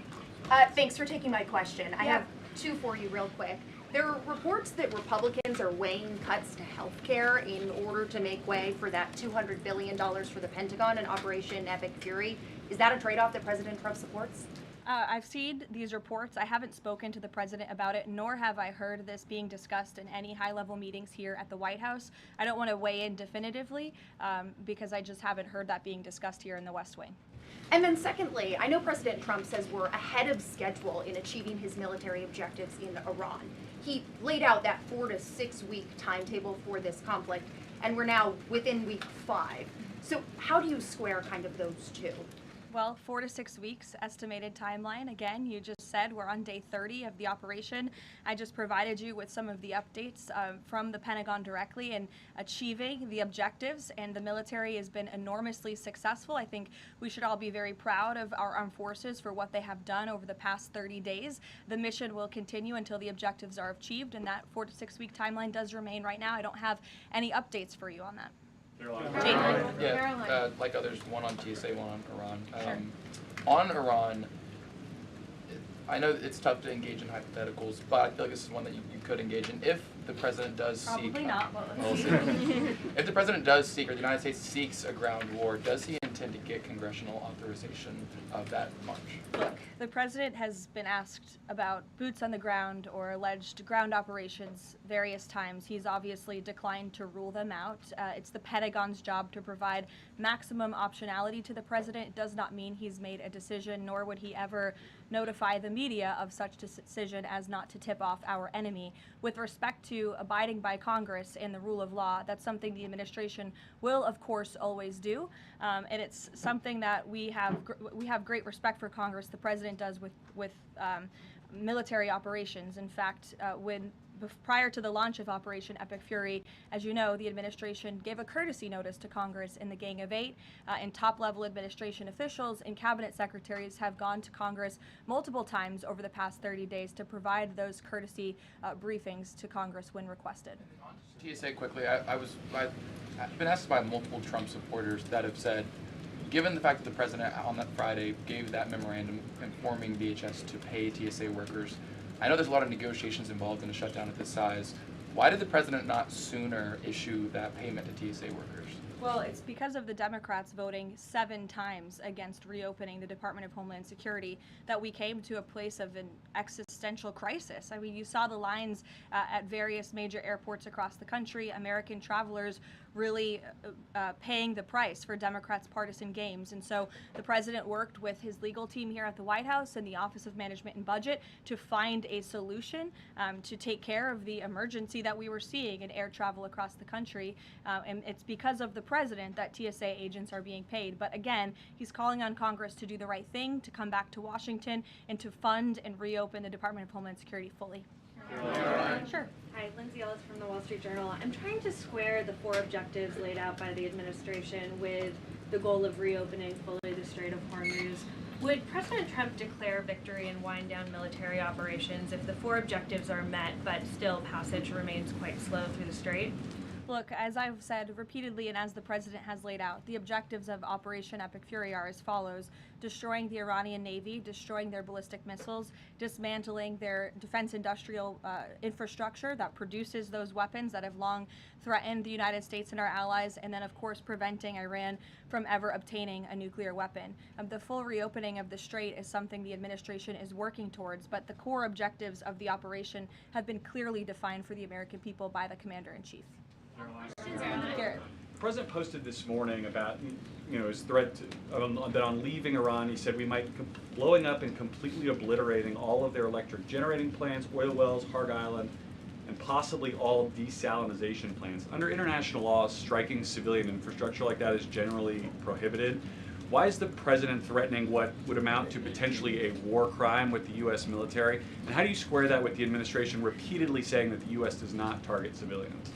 Thanks for taking my question. I have two for you real quick. There are reports that Republicans are weighing cuts to health care in order to make way for that $200 billion for the Pentagon and Operation Epic Fury. Is that a trade-off that President Trump supports? I've seen these reports. I haven't spoken to the president about it, nor have I heard this being discussed in any high-level meetings here at the White House. I don't want to weigh in definitively because I just haven't heard that being discussed here in the West Wing. And then secondly, I know President Trump says we're ahead of schedule in achieving his military objectives in Iran. He laid out that 4 to 6 week timetable for this conflict, and we're now within week 5. So how do you square kind of those two? Well, 4 to 6 weeks estimated timeline. Again, you just said we're on day 30 of the operation. I just provided you with some of the updates from the Pentagon directly in achieving the objectives, and the military has been enormously successful. I think we should all be very proud of our armed forces for what they have done over the past 30 days. The mission will continue until the objectives are achieved, and that 4 to 6 week timeline does remain right now. I don't have any updates for you on that. Karoline. Yeah, like others, one on TSA, one on Iran. On Iran, I know it's tough to engage in hypotheticals, but I feel like this is one that you could engage in. If the president does Probably seek... not, but we'll see. If the president does seek, or the United States seeks a ground war, does he intend to get congressional authorization of that march? Look, the president has been asked about boots on the ground or alleged ground operations various times. He's obviously declined to rule them out. It's the Pentagon's job to provide maximum optionality to the president. It does not mean he's made a decision, nor would he ever notify the media of such decision as not to tip off our enemy. With respect to abiding by Congress and the rule of law, that's something the administration will, of course, always do, and it's something that we have great respect for Congress. The president does with military operations. In fact, prior to the launch of Operation Epic Fury, as you know, the administration gave a courtesy notice to Congress in the Gang of Eight, and top-level administration officials and cabinet secretaries have gone to Congress multiple times over the past 30 days to provide those courtesy briefings to Congress when requested. TSA quickly, I've been asked by multiple Trump supporters that have said, given the fact that the president on that Friday gave that memorandum informing DHS to pay TSA workers, I know there's a lot of negotiations involved in a shutdown of this size. Why did the president not sooner issue that payment to TSA workers? Well, it's because of the Democrats voting 7 times against reopening the Department of Homeland Security that we came to a place of an existential crisis. I mean, you saw the lines at various major airports across the country, American travelers really paying the price for Democrats' partisan games. And so the president worked with his legal team here at the White House and the Office of Management and Budget to find a solution to take care of the emergency that we were seeing in air travel across the country. And it's because of the president that TSA agents are being paid. But again, he's calling on Congress to do the right thing, to come back to Washington, and to fund and reopen the Department of Homeland Security fully. Sure. Hi, Lindsay Ellis from the Wall Street Journal. I'm trying to square the 4 objectives laid out by the administration with the goal of reopening fully the Strait of Hormuz. Would President Trump declare victory and wind down military operations if the 4 objectives are met but still passage remains quite slow through the strait? Look, as I've said repeatedly and as the president has laid out, the objectives of Operation Epic Fury are as follows: destroying the Iranian Navy, destroying their ballistic missiles, dismantling their defense industrial infrastructure that produces those weapons that have long threatened the United States and our allies, and then, of course, preventing Iran from ever obtaining a nuclear weapon. The full reopening of the strait is something the administration is working towards, but the core objectives of the operation have been clearly defined for the American people by the Commander-in-Chief. Garrett. The president posted this morning about, his threat that on leaving Iran, he said we might blowing up and completely obliterating all of their electric generating plants, oil wells, Harg Island, and possibly all desalinization plants. Under international law, striking civilian infrastructure like that is generally prohibited. Why is the president threatening what would amount to potentially a war crime with the U.S. military? And how do you square that with the administration repeatedly saying that the U.S. does not target civilians?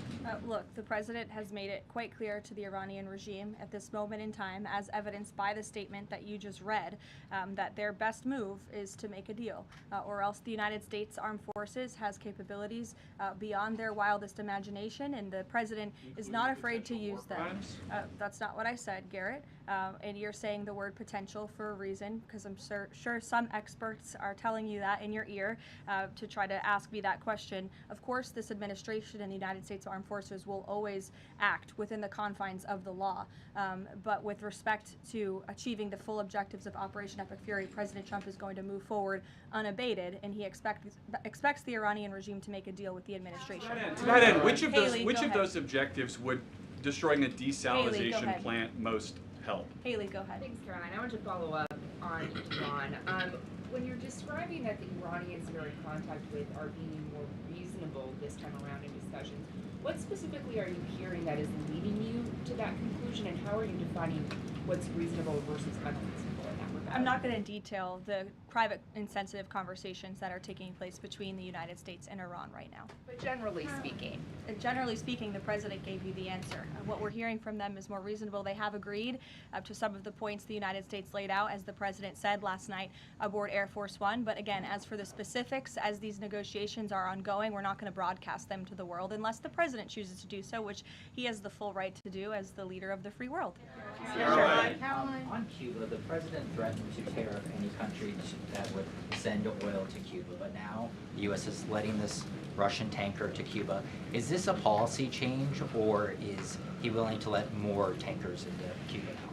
Look, the president has made it quite clear to the Iranian regime at this moment in time, as evidenced by the statement that you just read, that their best move is to make a deal, or else the United States Armed Forces has capabilities beyond their wildest imagination, and the president is not afraid to use them. That's not what I said, Garrett, and you're saying the word potential for a reason, because I'm sure some experts are telling you that in your ear to try to ask me that question. Of course, this administration and the United States Armed Forces will always act within the confines of the law. But with respect to achieving the full objectives of Operation Epic Fury, President Trump is going to move forward unabated, and he expects the Iranian regime to make a deal with the administration. To that end, which of those objectives would destroying a desalinization plant most help? Haley, go ahead. Thanks, Caroline. I want to follow up on Iran. When you're describing that the Iranians you're in contact with are being more reasonable this time around in discussions, what specifically are you hearing that is leading you to that conclusion, and how are you defining what's reasonable versus unreasonable in that I'm not going to detail the private and sensitive conversations that are taking place between the United States and Iran right now. But generally speaking. Generally speaking, the president gave you the answer. What we're hearing from them is more reasonable. They have agreed to some of the points the United States laid out, as the president said last night aboard Air Force One. But again, as for the specifics, as these negotiations are ongoing, we're not going to broadcast them to the world unless the president chooses to do so, which he has the full right to do as the leader of the free world. Caroline. On Cuba, the president threatened to tariff any country that would send oil to Cuba, but now the U.S. is letting this Russian tanker to Cuba. Is this a policy change, or is he willing to let more tankers into Cuba now?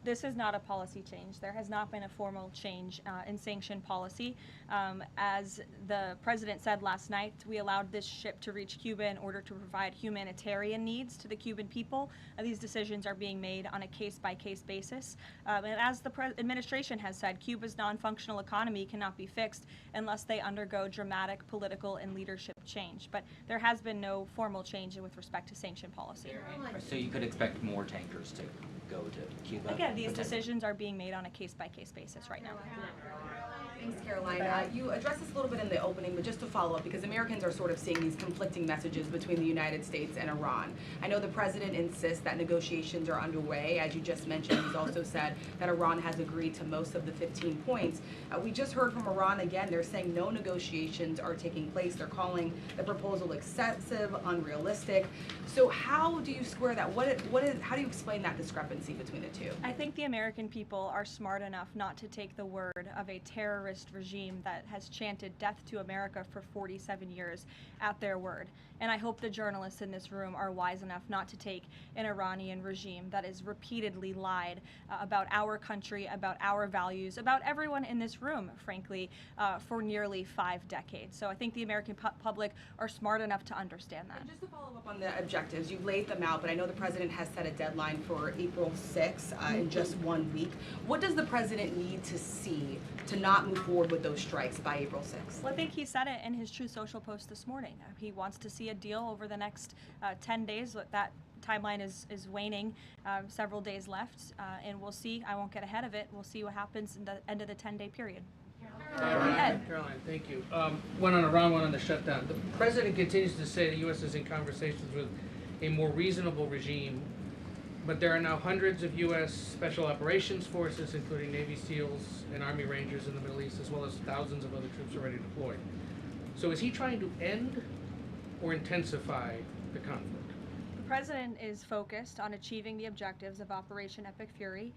This is not a policy change. There has not been a formal change in sanction policy. As the president said last night, we allowed this ship to reach Cuba in order to provide humanitarian needs to the Cuban people. These decisions are being made on a case-by-case basis. And as the administration has said, Cuba's non-functional economy cannot be fixed unless they undergo dramatic political and leadership change. But there has been no formal change with respect to sanction policy. So you could expect more tankers to go to Cuba? Again, these decisions are being made on a case-by-case basis right now. Thanks, Caroline. You addressed this a little bit in the opening, but just to follow up, because Americans are sort of seeing these conflicting messages between the United States and Iran. I know the president insists that negotiations are underway. As you just mentioned, he's also said that Iran has agreed to most of the 15 points. We just heard from Iran again. They're saying no negotiations are taking place. They're calling the proposal excessive, unrealistic. So how do you square that? How do you explain that discrepancy between the two? I think the American people are smart enough not to take the word of a terrorist regime that has chanted death to America for 47 years at their word. And I hope the journalists in this room are wise enough not to take an Iranian regime that has repeatedly lied about our country, about our values, about everyone in this room, frankly, for nearly 5 decades. So I think the American public are smart enough to understand that. And just to follow up on the objectives, you've laid them out, but I know the president has set a deadline for April 6th in just 1 week. What does the president need to see to not move forward with those strikes by April 6th? Well, I think he said it in his Truth Social post this morning. He wants to see a deal over the next 10 days. That timeline is waning, several days left, and we'll see. I won't get ahead of it. We'll see what happens in the end of the 10-day period. Caroline, thank you. One on Iran, one on the shutdown. The president continues to say the U.S. is in conversations with a more reasonable regime, but there are now hundreds of U.S. Special Operations Forces, including Navy SEALs and Army Rangers in the Middle East, as well as thousands of other troops already deployed. So is he trying to end or intensify the conflict? The president is focused on achieving the objectives of Operation Epic Fury.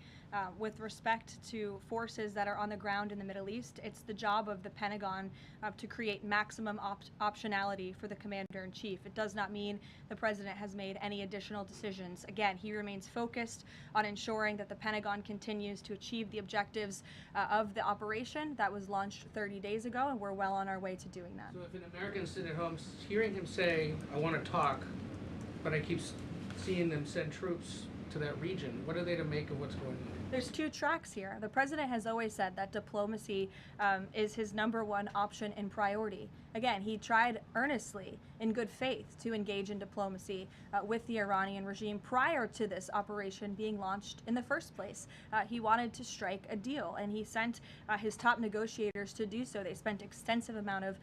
With respect to forces that are on the ground in the Middle East, it's the job of the Pentagon to create maximum optionality for the commander-in-chief. It does not mean the president has made any additional decisions. Again, he remains focused on ensuring that the Pentagon continues to achieve the objectives of the operation that was launched 30 days ago, and we're well on our way to doing that. So if an American sitting at home hearing him say, I want to talk, but I keep seeing them send troops to that region, what are they to make of what's going on? There's 2 tracks here. The president has always said that diplomacy is his #1 option and priority. Again, he tried earnestly, in good faith, to engage in diplomacy with the Iranian regime prior to this operation being launched in the first place. He wanted to strike a deal, and he sent his top negotiators to do so. They spent extensive amount of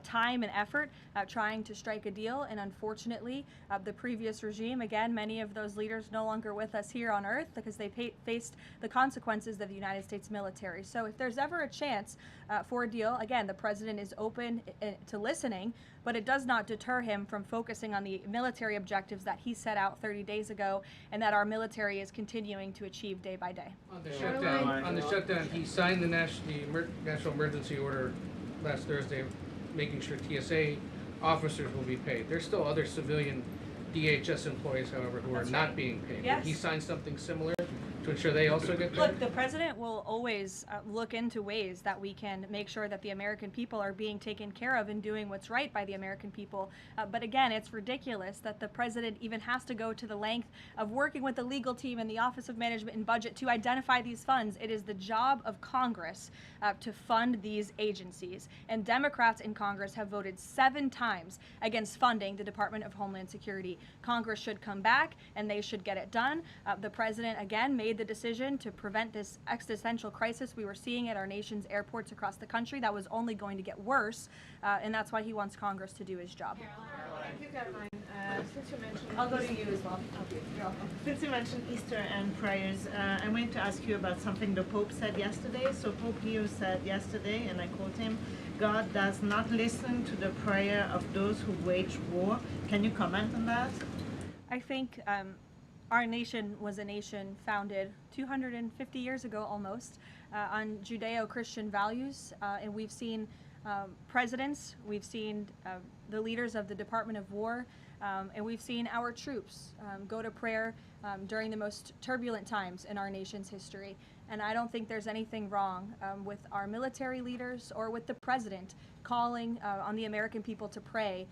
time and effort trying to strike a deal, and unfortunately, the previous regime, again, many of those leaders no longer with us here on Earth because they faced the consequences of the United States military. So if there's ever a chance for a deal, again, the president is open to listening, but it does not deter him from focusing on the military objectives that he set out 30 days ago and that our military is continuing to achieve day by day. On the shutdown, he signed the national emergency order last Thursday, making sure TSA officers will be paid. There's still other civilian DHS employees, however, who are not being paid. Yes. Will he signed something similar to ensure they also get paid? Look, the president will always look into ways that we can make sure that the American people are being taken care of and doing what's right by the American people. But again, it's ridiculous that the president even has to go to the length of working with the legal team and the Office of Management and Budget to identify these funds. It is the job of Congress to fund these agencies. And Democrats in Congress have voted 7 times against funding the Department of Homeland Security. Congress should come back and they should get it done. The president, again, made made the decision to prevent this existential crisis we were seeing at our nation's airports across the country that was only going to get worse, and that's why he wants Congress to do his job. Thank you, Caroline. Since you mentioned I'll go to you as well. Since you mentioned Easter and prayers, I wanted to ask you about something the Pope said yesterday. So Pope Leo said yesterday, and I quote him, "God does not listen to the prayer of those who wage war." Can you comment on that? I think our nation was a nation founded 250 years ago almost on Judeo-Christian values, and we've seen presidents, we've seen the leaders of the Department of War, and we've seen our troops go to prayer during the most turbulent times in our nation's history. And I don't think there's anything wrong with our military leaders or with the president calling on the American people to pray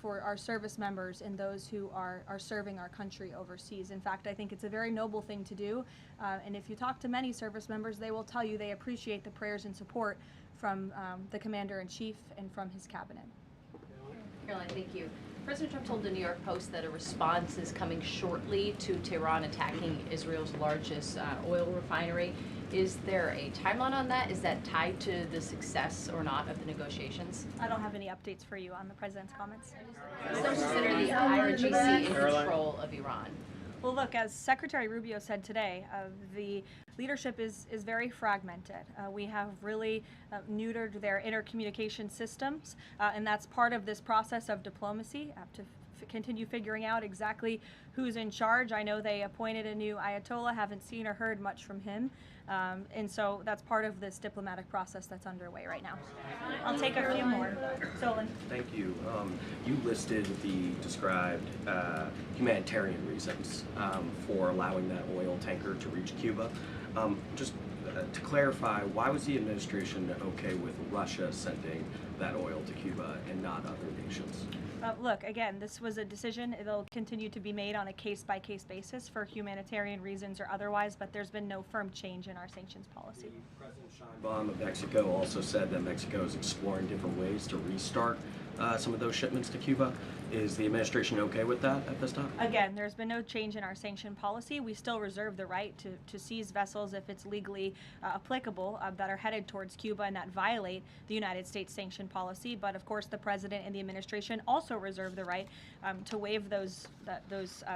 for our service members and those who are serving our country overseas. In fact, I think it's a very noble thing to do. And if you talk to many service members, they will tell you they appreciate the prayers and support from the Commander-in-Chief and from his cabinet. Caroline, thank you. President Trump told the New York Post that a response is coming shortly to Tehran attacking Israel's largest oil refinery. Is there a timeline on that? Is that tied to the success or not of the negotiations? I don't have any updates for you on the president's comments. Does it consider the IRGC in control of Iran? Well, look, as Secretary Rubio said today, the leadership is very fragmented. We have really neutered their intercommunication systems, and that's part of this process of diplomacy to continue figuring out exactly who's in charge. I know they appointed a new Ayatollah, haven't seen or heard much from him, and so that's part of this diplomatic process that's underway right now. I'll take a few more. Solon. Thank you. You listed the described humanitarian reasons for allowing that oil tanker to reach Cuba. Just to clarify, why was the administration okay with Russia sending that oil to Cuba and not other nations? Look, again, this was a decision. It'll continue to be made on a case-by-case basis for humanitarian reasons or otherwise, but there's been no firm change in our sanctions policy. President Sheinbaum of Mexico also said that Mexico is exploring different ways to restart some of those shipments to Cuba. Is the administration okay with that at this time? Again, there's been no change in our sanction policy. We still reserve the right to seize vessels if it's legally applicable that are headed towards Cuba and that violate the United States sanction policy. But of course, the president and the administration also reserve the right to waive those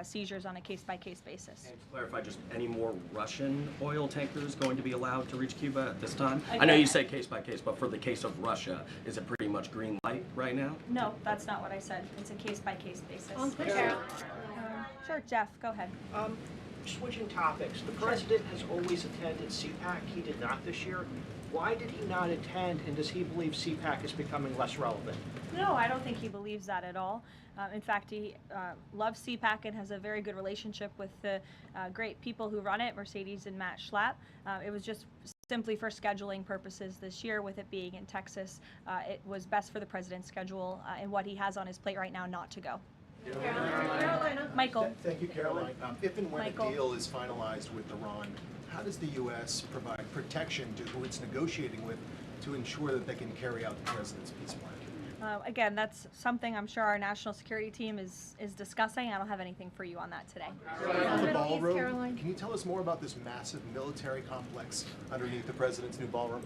seizures on a case-by-case basis. And to clarify, just any more Russian oil tankers going to be allowed to reach Cuba at this time? Again, I know you say case-by-case, but for the case of Russia, is it pretty much green light right now? No, that's not what I said. It's a case-by-case basis. Sure, Jeff, go ahead. Switching topics, the president has always attended CPAC. He did not this year. Why did he not attend, and does he believe CPAC is becoming less relevant? No, I don't think he believes that at all. In fact, he loves CPAC and has a very good relationship with the great people who run it, Mercedes and Matt Schlapp. It was just simply for scheduling purposes this year, with it being in Texas. It was best for the president's schedule and what he has on his plate right now not to go. Carolina. Michael. Thank you, Caroline. If and when Michael. a deal is finalized with Iran, how does the U.S. provide protection to who it's negotiating with to ensure that they can carry out the president's peace plan? Again, that's something I'm sure our national security team is discussing. I don't have anything for you on that today. The ballroom. Can you tell us more about this massive military complex underneath the president's new ballroom?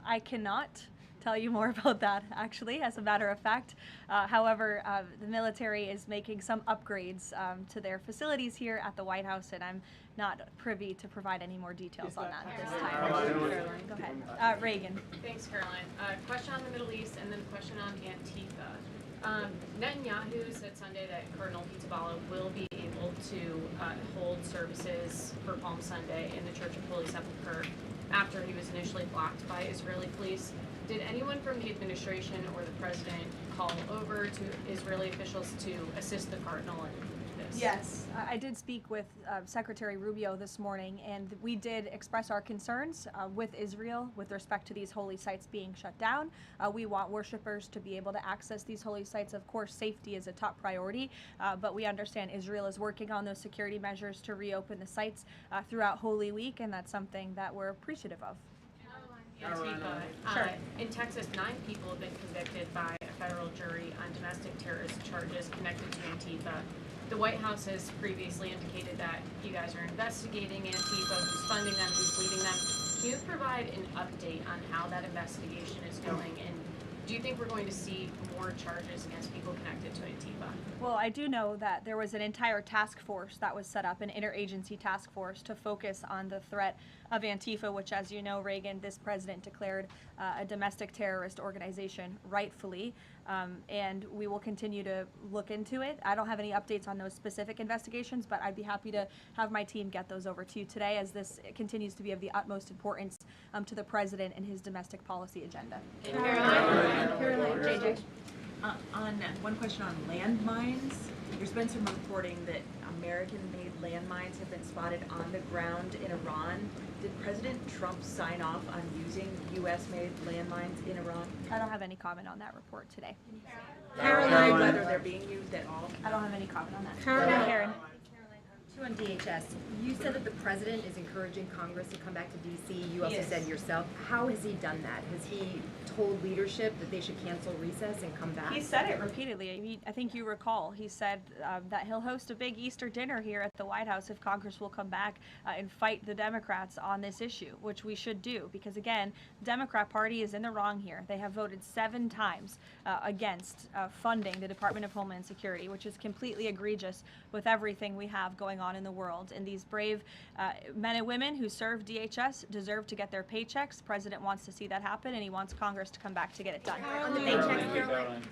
I cannot tell you more about that, actually, as a matter of fact. However, the military is making some upgrades to their facilities here at the White House, and I'm not privy to provide any more details on that at this time. Caroline, go ahead. Reagan. Thanks, Caroline. Question on the Middle East and then a question on Antifa. Netanyahu said Sunday that Cardinal Pizzaballa will be able to hold services for Palm Sunday in the Church of Holy Sepulchre after he was initially blocked by Israeli police. Did anyone from the administration or the president call over to Israeli officials to assist the cardinal in this? Yes, I did speak with Secretary Rubio this morning, and we did express our concerns with Israel with respect to these holy sites being shut down. We want worshipers to be able to access these holy sites. Of course, safety is a top priority, but we understand Israel is working on those security measures to reopen the sites throughout Holy Week, and that's something that we're appreciative of. Antifa. In Texas, 9 people have been convicted by a federal jury on domestic terrorist charges connected to Antifa. the White House has previously indicated that you guys are investigating Antifa, who's funding them, who's leading them. Can you provide an update on how that investigation is going, and do you think we're going to see more charges against people connected to Antifa? Well, I do know that there was an entire task force that was set up, an interagency task force to focus on the threat of Antifa, which, as you know, Reagan, this president declared a domestic terrorist organization, rightfully, and we will continue to look into it. I don't have any updates on those specific investigations, but I'd be happy to have my team get those over to you today, as this continues to be of the utmost importance to the president and his domestic policy agenda. Caroline, on one question on landmines, there's been some reporting that American-made landmines have been spotted on the ground in Iran. Did President Trump sign off on using U.S.-made landmines in Iran? I don't have any comment on that report today. Caroline, whether they're being used at all? I don't have any comment on that. Karen. Two on DHS. You said that the president is encouraging Congress to come back to D.C. You also said yourself. How has he done that? Has he told leadership that they should cancel recess and come back? He said it repeatedly. I think you recall, he said that he'll host a big Easter dinner here at the White House if Congress will come back and fight the Democrats on this issue, which we should do, because again, the Democrat Party is in the wrong here. They have voted 7 times against funding the Department of Homeland Security, which is completely egregious with everything we have going on in the world. And these brave men and women who serve DHS deserve to get their paychecks. The president wants to see that happen, and he wants Congress to come back to get it done. On the paychecks, Caroline.